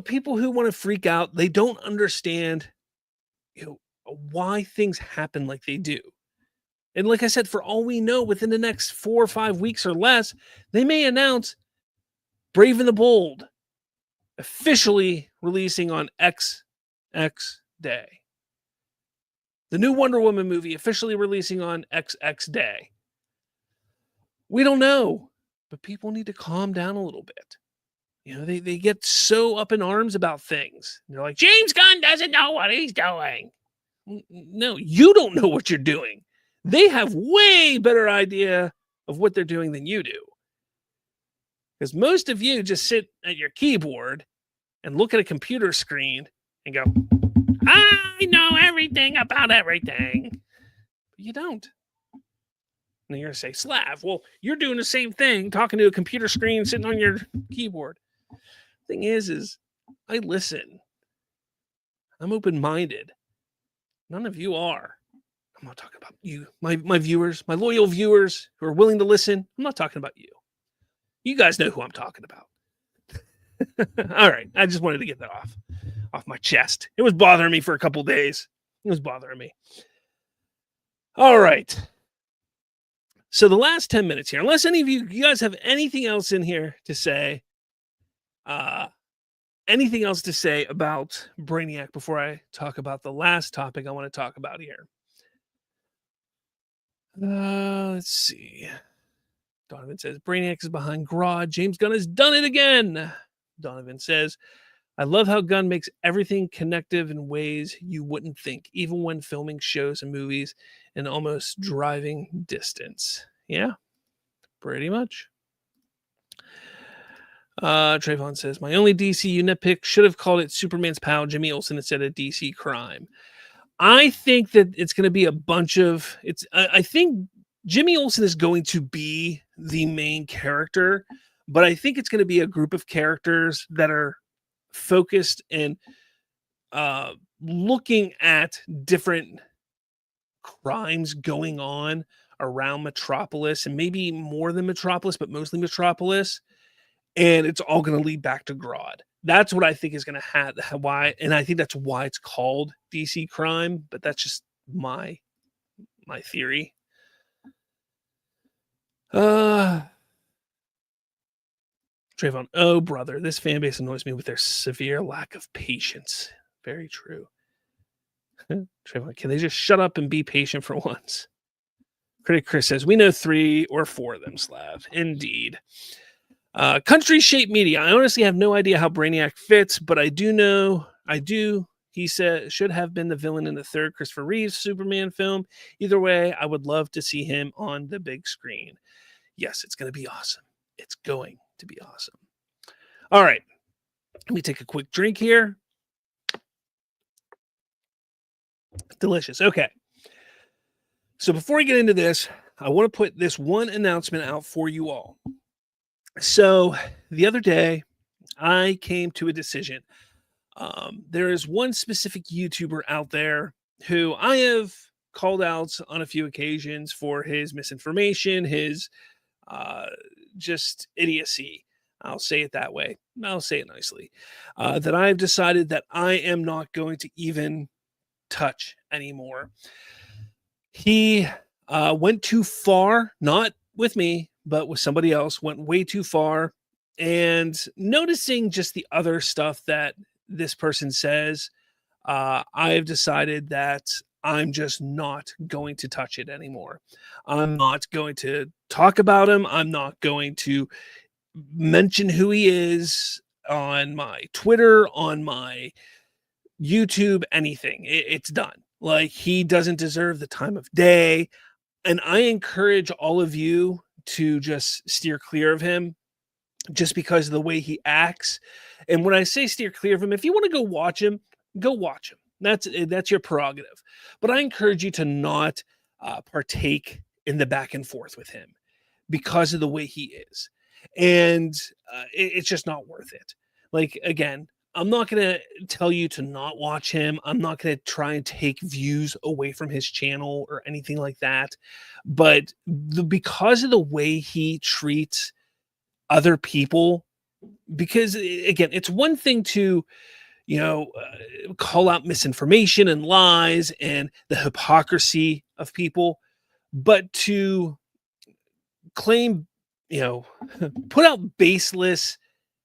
E: people who want to freak out, they don't understand, why things happen like they do. And like I said, for all we know, within the next 4 or 5 weeks or less, they may announce Brave and the Bold officially releasing on XX day. The new Wonder Woman movie officially releasing on XX day. We don't know, but people need to calm down a little bit. They get so up in arms about things. They're like, James Gunn doesn't know what he's doing. No, you don't know what you're doing. They have way better idea of what they're doing than you do. Because most of you just sit at your keyboard and look at a computer screen and go, I know everything about everything. But you don't. And you're going to say, Slav, well, you're doing the same thing, talking to a computer screen, sitting on your keyboard. Thing is I listen. I'm open-minded. None of you are. I'm not talking about you, my viewers, my loyal viewers who are willing to listen. I'm not talking about you. You guys know who I'm talking about. All right. I just wanted to get that off my chest. It was bothering me for a couple days. It was bothering me. All right. So the last 10 minutes here, unless any of you guys have anything else in here to say, anything else to say about Brainiac before I talk about the last topic I want to talk about here. Let's see. Donovan says, Brainiac is behind Grodd. James Gunn has done it again. Donovan says, I love how Gunn makes everything connective in ways you wouldn't think, even when filming shows and movies in almost driving distance. Yeah, pretty much. Trayvon says, my only DCU nitpick should have called it Superman's pal Jimmy Olsen instead of DC Crime. I think that it's going to be a bunch of I think Jimmy Olsen is going to be the main character, but I think it's going to be a group of characters that are focused and looking at different crimes going on around Metropolis, and maybe more than Metropolis, but mostly Metropolis. And it's all going to lead back to Grodd. That's what I think is going to have why, and I think that's why it's called DC Crime. But that's just my theory. Trayvon, oh brother, this fan base annoys me with their severe lack of patience. Very true. Trayvon, can they just shut up and be patient for once? Critic Chris says, we know 3 or 4 of them, Slav. Indeed. Country Shape Media. I honestly have no idea how Brainiac fits, but I do. He said should have been the villain in the 3rd Christopher Reeves Superman film. Either way, I would love to see him on the big screen. Yes, it's going to be awesome. It's going to be awesome. All right. Let me take a quick drink here. Delicious. Okay. So before I get into this, I want to put this one announcement out for you all. So the other day, I came to a decision. There is one specific YouTuber out there who I have called out on a few occasions for his misinformation, his just idiocy. I'll say it that way. I'll say it nicely. That I've decided that I am not going to even touch anymore. He went too far, not with me, but with somebody else, went way too far. And noticing just the other stuff that this person says, I've decided that I'm just not going to touch it anymore. I'm not going to talk about him. I'm not going to mention who he is on my Twitter, on my YouTube, anything. It's done. Like, he doesn't deserve the time of day. And I encourage all of you to just steer clear of him just because of the way he acts. And when I say steer clear of him, if you want to go watch him, go watch him. That's your prerogative. But I encourage you to not partake in the back and forth with him because of the way he is. And it's just not worth it. Like, again, I'm not going to tell you to not watch him. I'm not going to try and take views away from his channel or anything like that. But because of the way he treats other people, because, again, it's one thing to, call out misinformation and lies and the hypocrisy of people, but to claim, put out baseless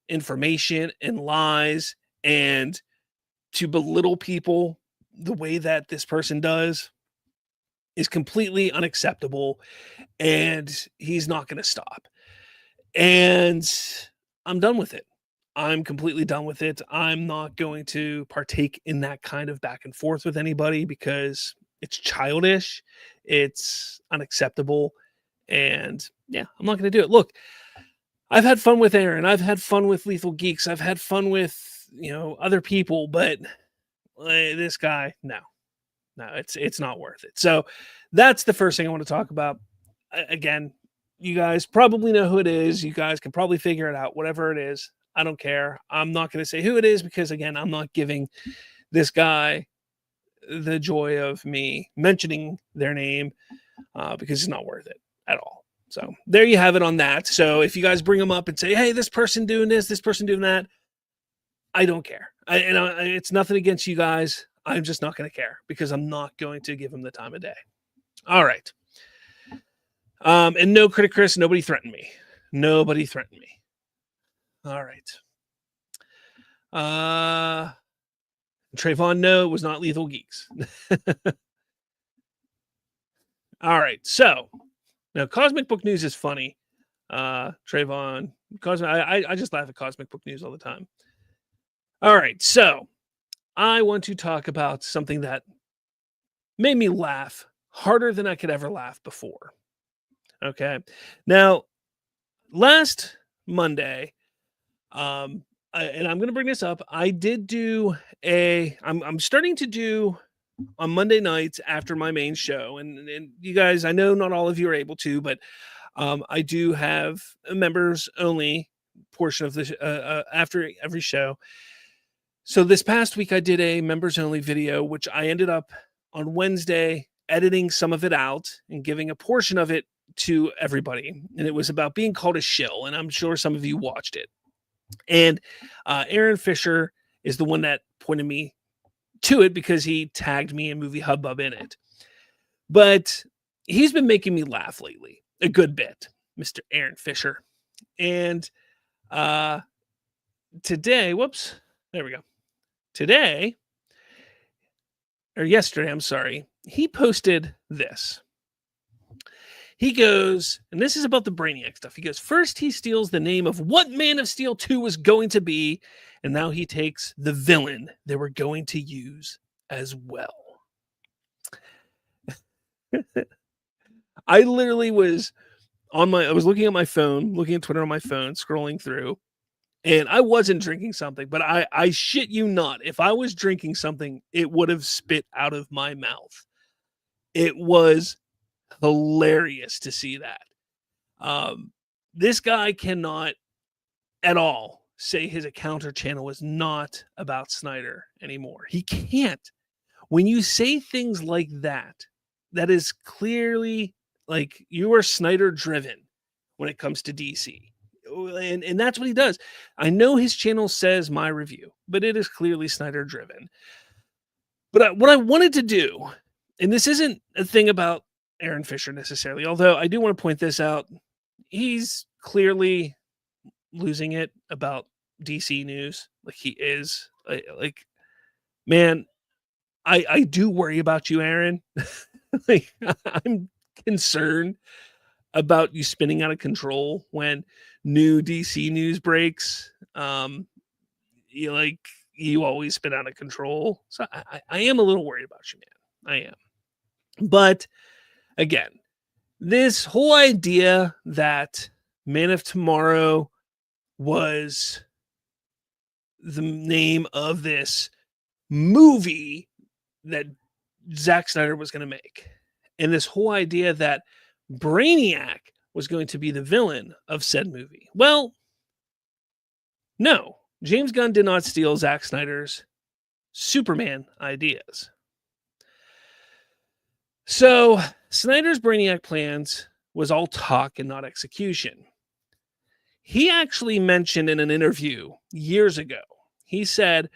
E: information and lies and to belittle people the way that this person does is completely unacceptable, and he's not going to stop. And I'm done with it. I'm completely done with it. I'm not going to partake in that kind of back and forth with anybody because it's childish, it's unacceptable, and yeah, I'm not going to do it. Look, I've had fun with Aaron. I've had fun with Lethal Geeks. I've had fun with, other people, but this guy, no, it's not worth it. So that's the first thing I want to talk about. Again, you guys probably know who it is. You guys can probably figure it out, whatever it is. I don't care. I'm not going to say who it is because, again, I'm not giving this guy the joy of me mentioning their name because it's not worth it at all. So there you have it on that. So if you guys bring them up and say, hey, this person doing this person doing that, I don't care. It's nothing against you guys. I'm just not going to care because I'm not going to give them the time of day. All right. And no, Critic Chris, nobody threatened me. Nobody threatened me. All right. Trayvon, no, it was not Lethal Geeks. All right. So now, Cosmic Book News is funny. Trayvon, I just laugh at Cosmic Book News all the time. All right, so I want to talk about something that made me laugh harder than I could ever laugh before. Okay. Now, last Monday, and I'm going to bring this up. I did do I'm starting to do on Monday nights after my main show. And you guys, I know not all of you are able to, but I do have a members only portion of the after every show. So this past week I did a members only video, which I ended up on Wednesday editing some of it out and giving a portion of it to everybody. And it was about being called a shill. And I'm sure some of you watched it. And Aaron Fisher is the one that pointed me to it because he tagged me in Movie Hubbub in it. But he's been making me laugh lately a good bit, Mr. Aaron Fisher. And today, whoops, there we go. Today, or yesterday, I'm sorry, he posted this. He goes, and this is about the Brainiac stuff. He goes, first he steals the name of what Man of Steel 2 was going to be, and now he takes the villain they were going to use as well. I literally was I was looking at my phone, looking at Twitter on my phone, scrolling through, and I wasn't drinking something, but I shit you not, if I was drinking something, it would have spit out of my mouth. It was hilarious to see that. This guy cannot at all say his account or channel is not about Snyder anymore. He can't. When you say things like that, that is clearly like you are Snyder driven when it comes to DC. And that's what he does. I know his channel says my review, but it is clearly Snyder driven. But what I wanted to do, and this isn't a thing about Aaron Fisher necessarily, although I do want to point this out. He's clearly losing it about DC news. Like he is like, man, I do worry about you, Aaron. Like, I'm concerned about you spinning out of control when new DC news breaks. You always spin out of control. So I am a little worried about you, man. I am. But again, this whole idea that Man of Tomorrow was the name of this movie that Zack Snyder was going to make, and this whole idea that Brainiac was going to be the villain of said movie. Well, no, James Gunn did not steal Zack Snyder's Superman ideas. So Snyder's Brainiac plans was all talk and not execution. He actually mentioned in an interview years ago, he said,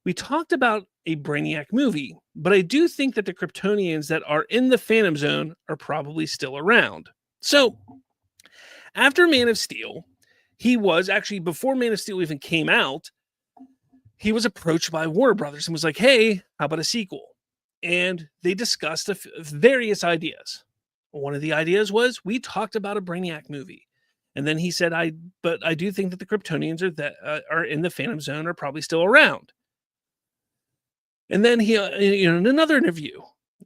E: we talked about a Brainiac movie, but I do think that the Kryptonians that are in the Phantom Zone are probably still around. So after Man of Steel, he was actually, before Man of Steel even came out, he was approached by Warner Brothers and was like, hey, how about a sequel? And they discussed various ideas. One of the ideas was, we talked about a Brainiac movie. And then he said, but I do think that the Kryptonians are in the Phantom Zone are probably still around. And then he, in another interview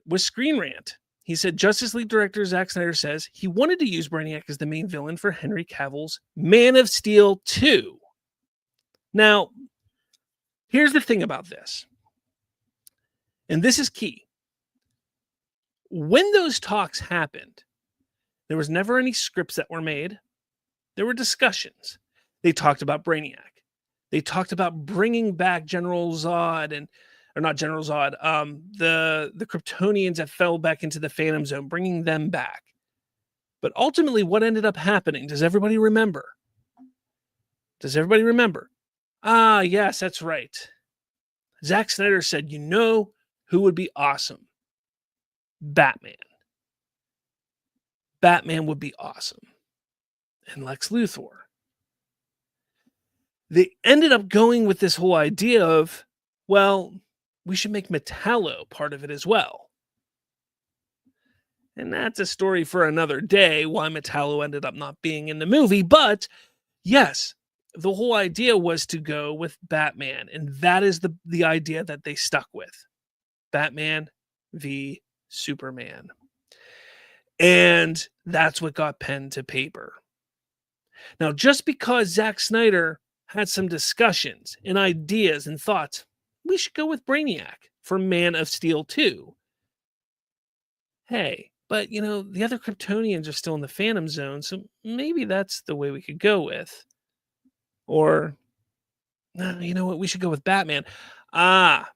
E: with Screen Rant, he said Justice League director Zack Snyder says he wanted to use Brainiac as the main villain for Henry Cavill's Man of Steel 2. Now, here's the thing about this, and this is key. When those talks happened, there was never any scripts that were made. There were discussions. They talked about Brainiac. They talked about bringing back General Zod or not General Zod, the Kryptonians that fell back into the Phantom Zone, bringing them back. But ultimately, what ended up happening? Does everybody remember? Does everybody remember? Ah, yes, that's right. Zack Snyder said, you know who would be awesome? Batman. Batman would be awesome. And Lex Luthor. They ended up going with this whole idea of, well, we should make Metallo part of it as well. And that's a story for another day, why Metallo ended up not being in the movie. But yes, the whole idea was to go with Batman. And that is the idea that they stuck with. Batman v Superman. And that's what got pen to paper. Now, just because Zack Snyder had some discussions and ideas and thoughts, we should go with Brainiac for Man of Steel 2. Hey, but the other Kryptonians are still in the Phantom Zone, so maybe that's the way we could go with. Or, you know what? We should go with Batman. Ah,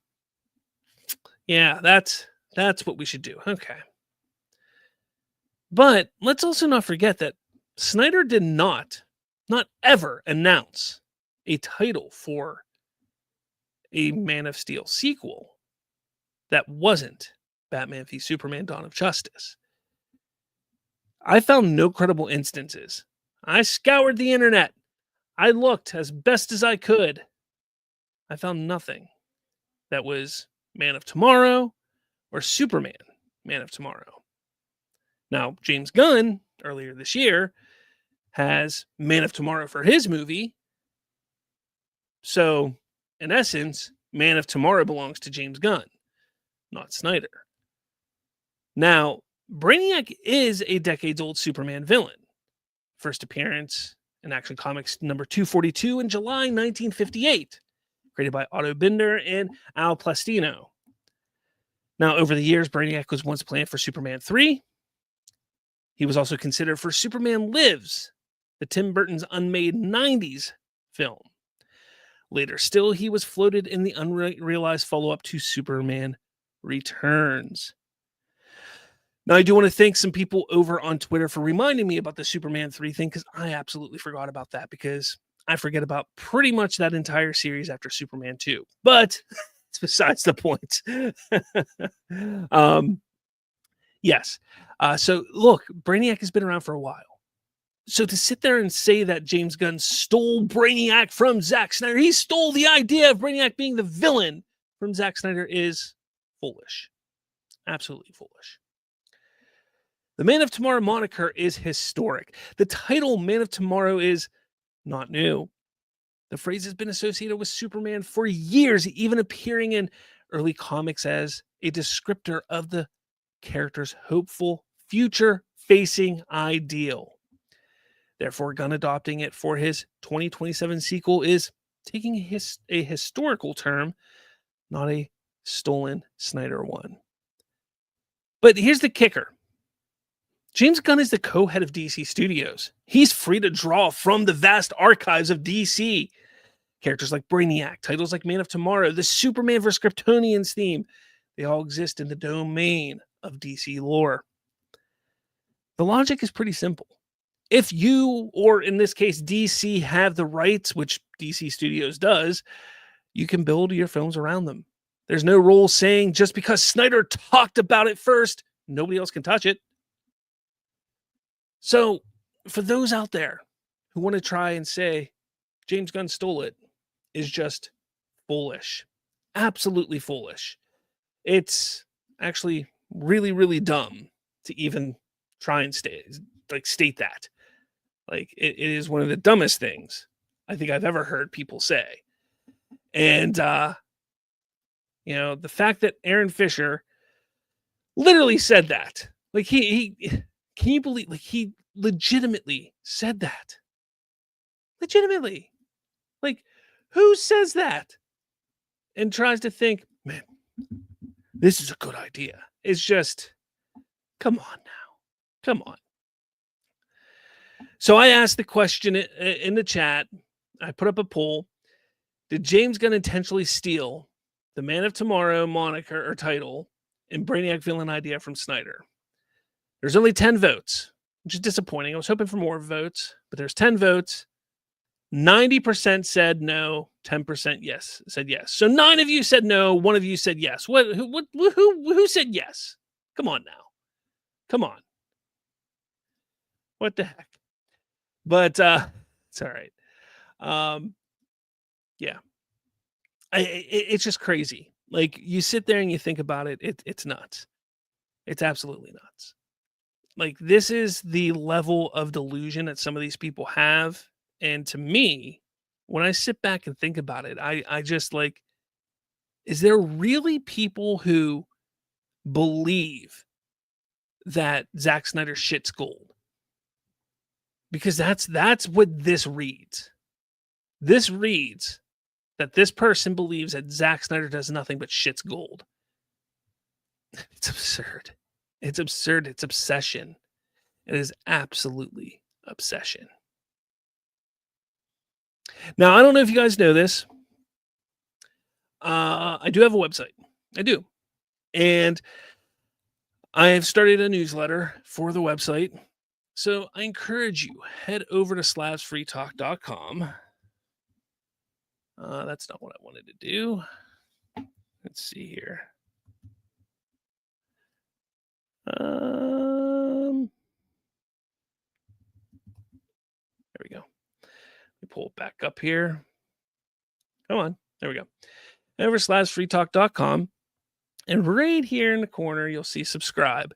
E: yeah, that's what we should do. Okay. But let's also not forget that Snyder did not ever announce a title for a Man of Steel sequel that wasn't Batman v Superman Dawn of Justice. I found no credible instances. I scoured the internet. I looked as best as I could. I found nothing that was Man of Tomorrow or Superman Man of Tomorrow. Now, James Gunn, earlier this year, has Man of Tomorrow for his movie. So, in essence, Man of Tomorrow belongs to James Gunn, not Snyder. Now, Brainiac is a decades-old Superman villain. First appearance in Action Comics number 242 in July 1958, created by Otto Binder and Al Plastino. Now, over the years, Brainiac was once planned for Superman 3. He was also considered for Superman Lives, the Tim Burton's unmade 90s film. Later still, he was floated in the unrealized follow-up to Superman Returns. Now, I do want to thank some people over on Twitter for reminding me about the Superman 3 thing, because I absolutely forgot about that, because I forget about pretty much that entire series after Superman 2. But it's besides the point. Yes. So, look, Brainiac has been around for a while. So to sit there and say that James Gunn stole Brainiac from Zack Snyder, he stole the idea of Brainiac being the villain from Zack Snyder, is foolish. Absolutely foolish. The Man of Tomorrow moniker is historic. The title Man of Tomorrow is not new. The phrase has been associated with Superman for years, even appearing in early comics as a descriptor of the character's hopeful, future-facing ideal. Therefore, Gunn adopting it for his 2027 sequel is taking a historical term, not a stolen Snyder one. But here's the kicker. James Gunn is the co-head of DC Studios. He's free to draw from the vast archives of DC. Characters like Brainiac, titles like Man of Tomorrow, the Superman vs. Kryptonians theme, they all exist in the domain of DC lore. The logic is pretty simple. If you, or in this case, DC, have the rights, which DC Studios does, you can build your films around them. There's no rule saying just because Snyder talked about it first, nobody else can touch it. So, for those out there who want to try and say James Gunn stole it, is just foolish. Absolutely foolish. It's actually really, really dumb to even try and state that. Like, it is one of the dumbest things I think I've ever heard people say. And, the fact that Aaron Fisher literally said that, like, he can you believe, like, he legitimately said that? Legitimately. Like, who says that and tries to think, man, this is a good idea? It's just, come on now. Come on. So I asked the question in the chat. I put up a poll. Did James Gunn intentionally steal the Man of Tomorrow moniker or title and Brainiac villain idea from Snyder? There's only 10 votes, which is disappointing. I was hoping for more votes, but there's 10 votes. 90% said no, 10% said yes. So 9 of you said no, 1 of you said yes. Who said yes? Come on now. Come on. What the heck? But it's all right. Yeah. It's just crazy. Like, you sit there and you think about it, it's nuts. It's absolutely nuts. Like, this is the level of delusion that some of these people have. And to me, when I sit back and think about it, I just, like, is there really people who believe that Zack Snyder shits gold. Because that's what this reads. This reads that this person believes that Zack Snyder does nothing but shits gold. It's absurd. It's absurd. It's obsession. It is absolutely obsession. Now, I don't know if you guys know this. I do have a website. I do. And I have started a newsletter for the website. So I encourage you, head over to slavsfreetalk.com. That's not what I wanted to do. Let's see here. There we go. Let me pull it back up here. Come on. There we go. Over slavsfreetalk.com. And right here in the corner, you'll see subscribe.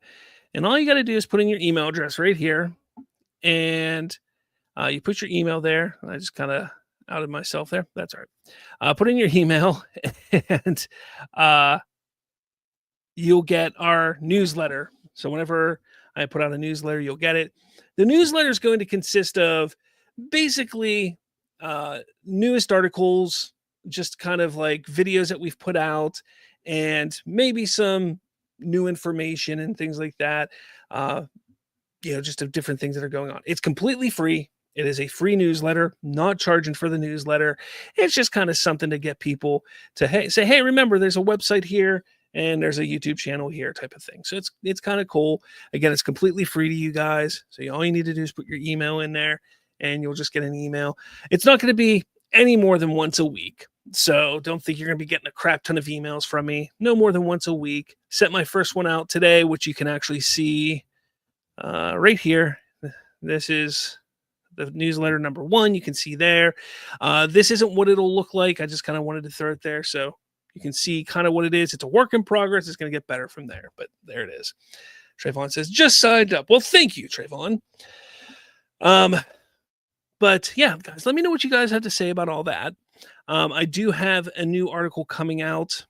E: And all you got to do is put in your email address right here. And you put your email there. I just kind of outed myself there. That's all right. Put in your email and you'll get our newsletter. So whenever I put out a newsletter, you'll get it. The newsletter is going to consist of basically newest articles, just kind of like videos that we've put out, and maybe some new information and things like that. Just of different things that are going on. It's completely free. It is a free newsletter, not charging for the newsletter. It's just kind of something to get people to say, hey, remember, there's a website here and there's a YouTube channel here type of thing. So it's kind of cool. Again, it's completely free to you guys. So all you need to do is put your email in there and you'll just get an email. It's not going to be any more than once a week. So don't think you're going to be getting a crap ton of emails from me. No more than once a week. Sent my first one out today, which you can actually see right here. This is the newsletter number 1. You can see there. This isn't what it'll look like. I just kind of wanted to throw it there so you can see kind of what it is. It's a work in progress. It's going to get better from there, but there it is. Trayvon says, just signed up. Well, thank you, Trayvon. But yeah, guys, let me know what you guys have to say about all that. I do have a new article coming out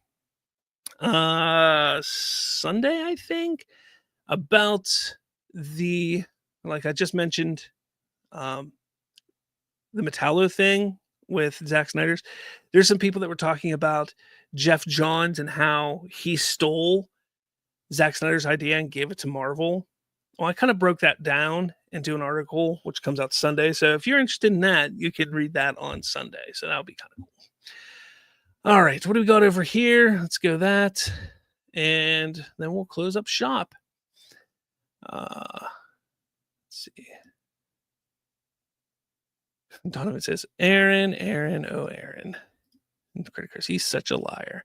E: Sunday, I think, about like I just mentioned, the Metallo thing with Zack Snyder's. There's some people that were talking about Jeff Johns and how he stole Zack Snyder's idea and gave it to Marvel. Well, I kind of broke that down into an article, which comes out Sunday. So if you're interested in that, you can read that on Sunday. So that'll be kind of cool. All right. What do we got over here? Let's go that. And then we'll close up shop. Let's see. Donovan says, Aaron. Criticus, he's such a liar.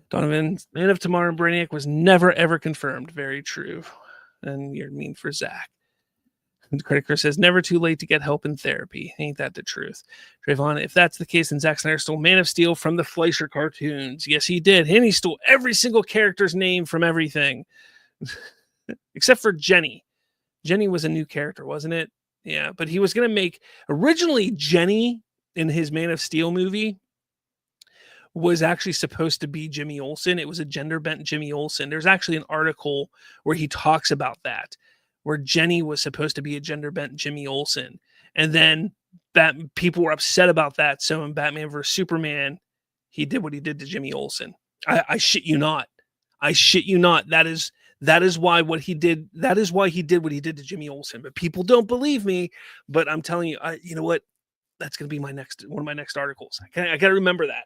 E: Donovan, Man of Tomorrow and Brainiac was never, ever confirmed. Very true. And you're mean for Zach. And Critiker says, never too late to get help in therapy. Ain't that the truth? Trayvon, if that's the case, then Zack Snyder stole Man of Steel from the Fleischer cartoons. Yes, he did. And he stole every single character's name from everything. Except for Jenny. Jenny was a new character, wasn't it? Yeah, but he was going to make... Originally, Jenny, in his Man of Steel movie, was actually supposed to be Jimmy Olsen. It was a gender-bent Jimmy Olsen. There's actually an article where he talks about that, where Jenny was supposed to be a gender-bent Jimmy Olsen. And then people were upset about that. So in Batman vs. Superman, he did what he did to Jimmy Olsen. I shit you not. I shit you not. That is why what he did. That is why he did what he did to Jimmy Olsen. But people don't believe me. But I'm telling you, you know what? That's going to be one of my next articles. I got to remember that.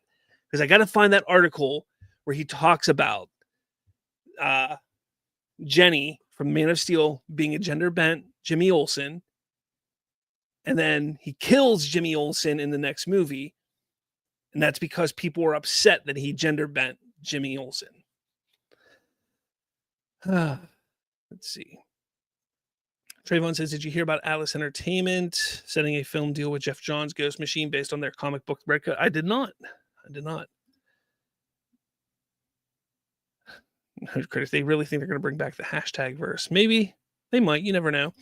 E: Because I got to find that article where he talks about Jenny from Man of Steel being a gender-bent Jimmy Olsen. And then he kills Jimmy Olsen in the next movie. And that's because people were upset that he gender-bent Jimmy Olsen. Let's see. Trayvon says, did you hear about Atlas Entertainment setting a film deal with Jeff Johns' Ghost Machine based on their comic book Red Coat? I did not. Critics, they really think they're going to bring back the hashtag verse. Maybe they might. You never know.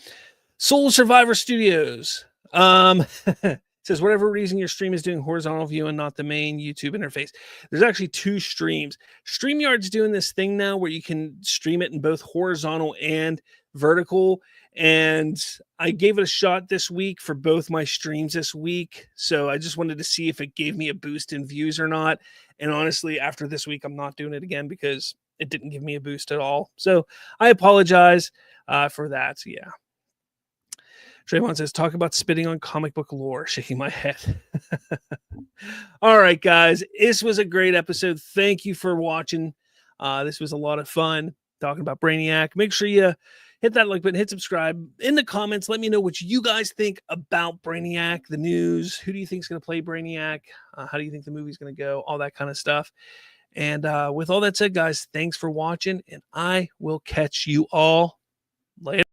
E: Soul Survivor Studios says, whatever reason your stream is doing horizontal view and not the main YouTube interface. There's actually 2 streams. StreamYard's doing this thing now where you can stream it in both horizontal and vertical, and I gave it a shot this week for both my streams this week. So I just wanted to see if it gave me a boost in views or not. And honestly, after this week, I'm not doing it again because it didn't give me a boost at all. So I apologize for that. So yeah. Trayvon says, talk about spitting on comic book lore, shaking my head. All right, guys. This was a great episode. Thank you for watching. This was a lot of fun talking about Brainiac. Make sure you hit that like button, hit subscribe. In the comments, let me know what you guys think about Brainiac, the news. Who do you think is going to play Brainiac? How do you think the movie's going to go? All that kind of stuff. And with all that said, guys, thanks for watching, and I will catch you all later.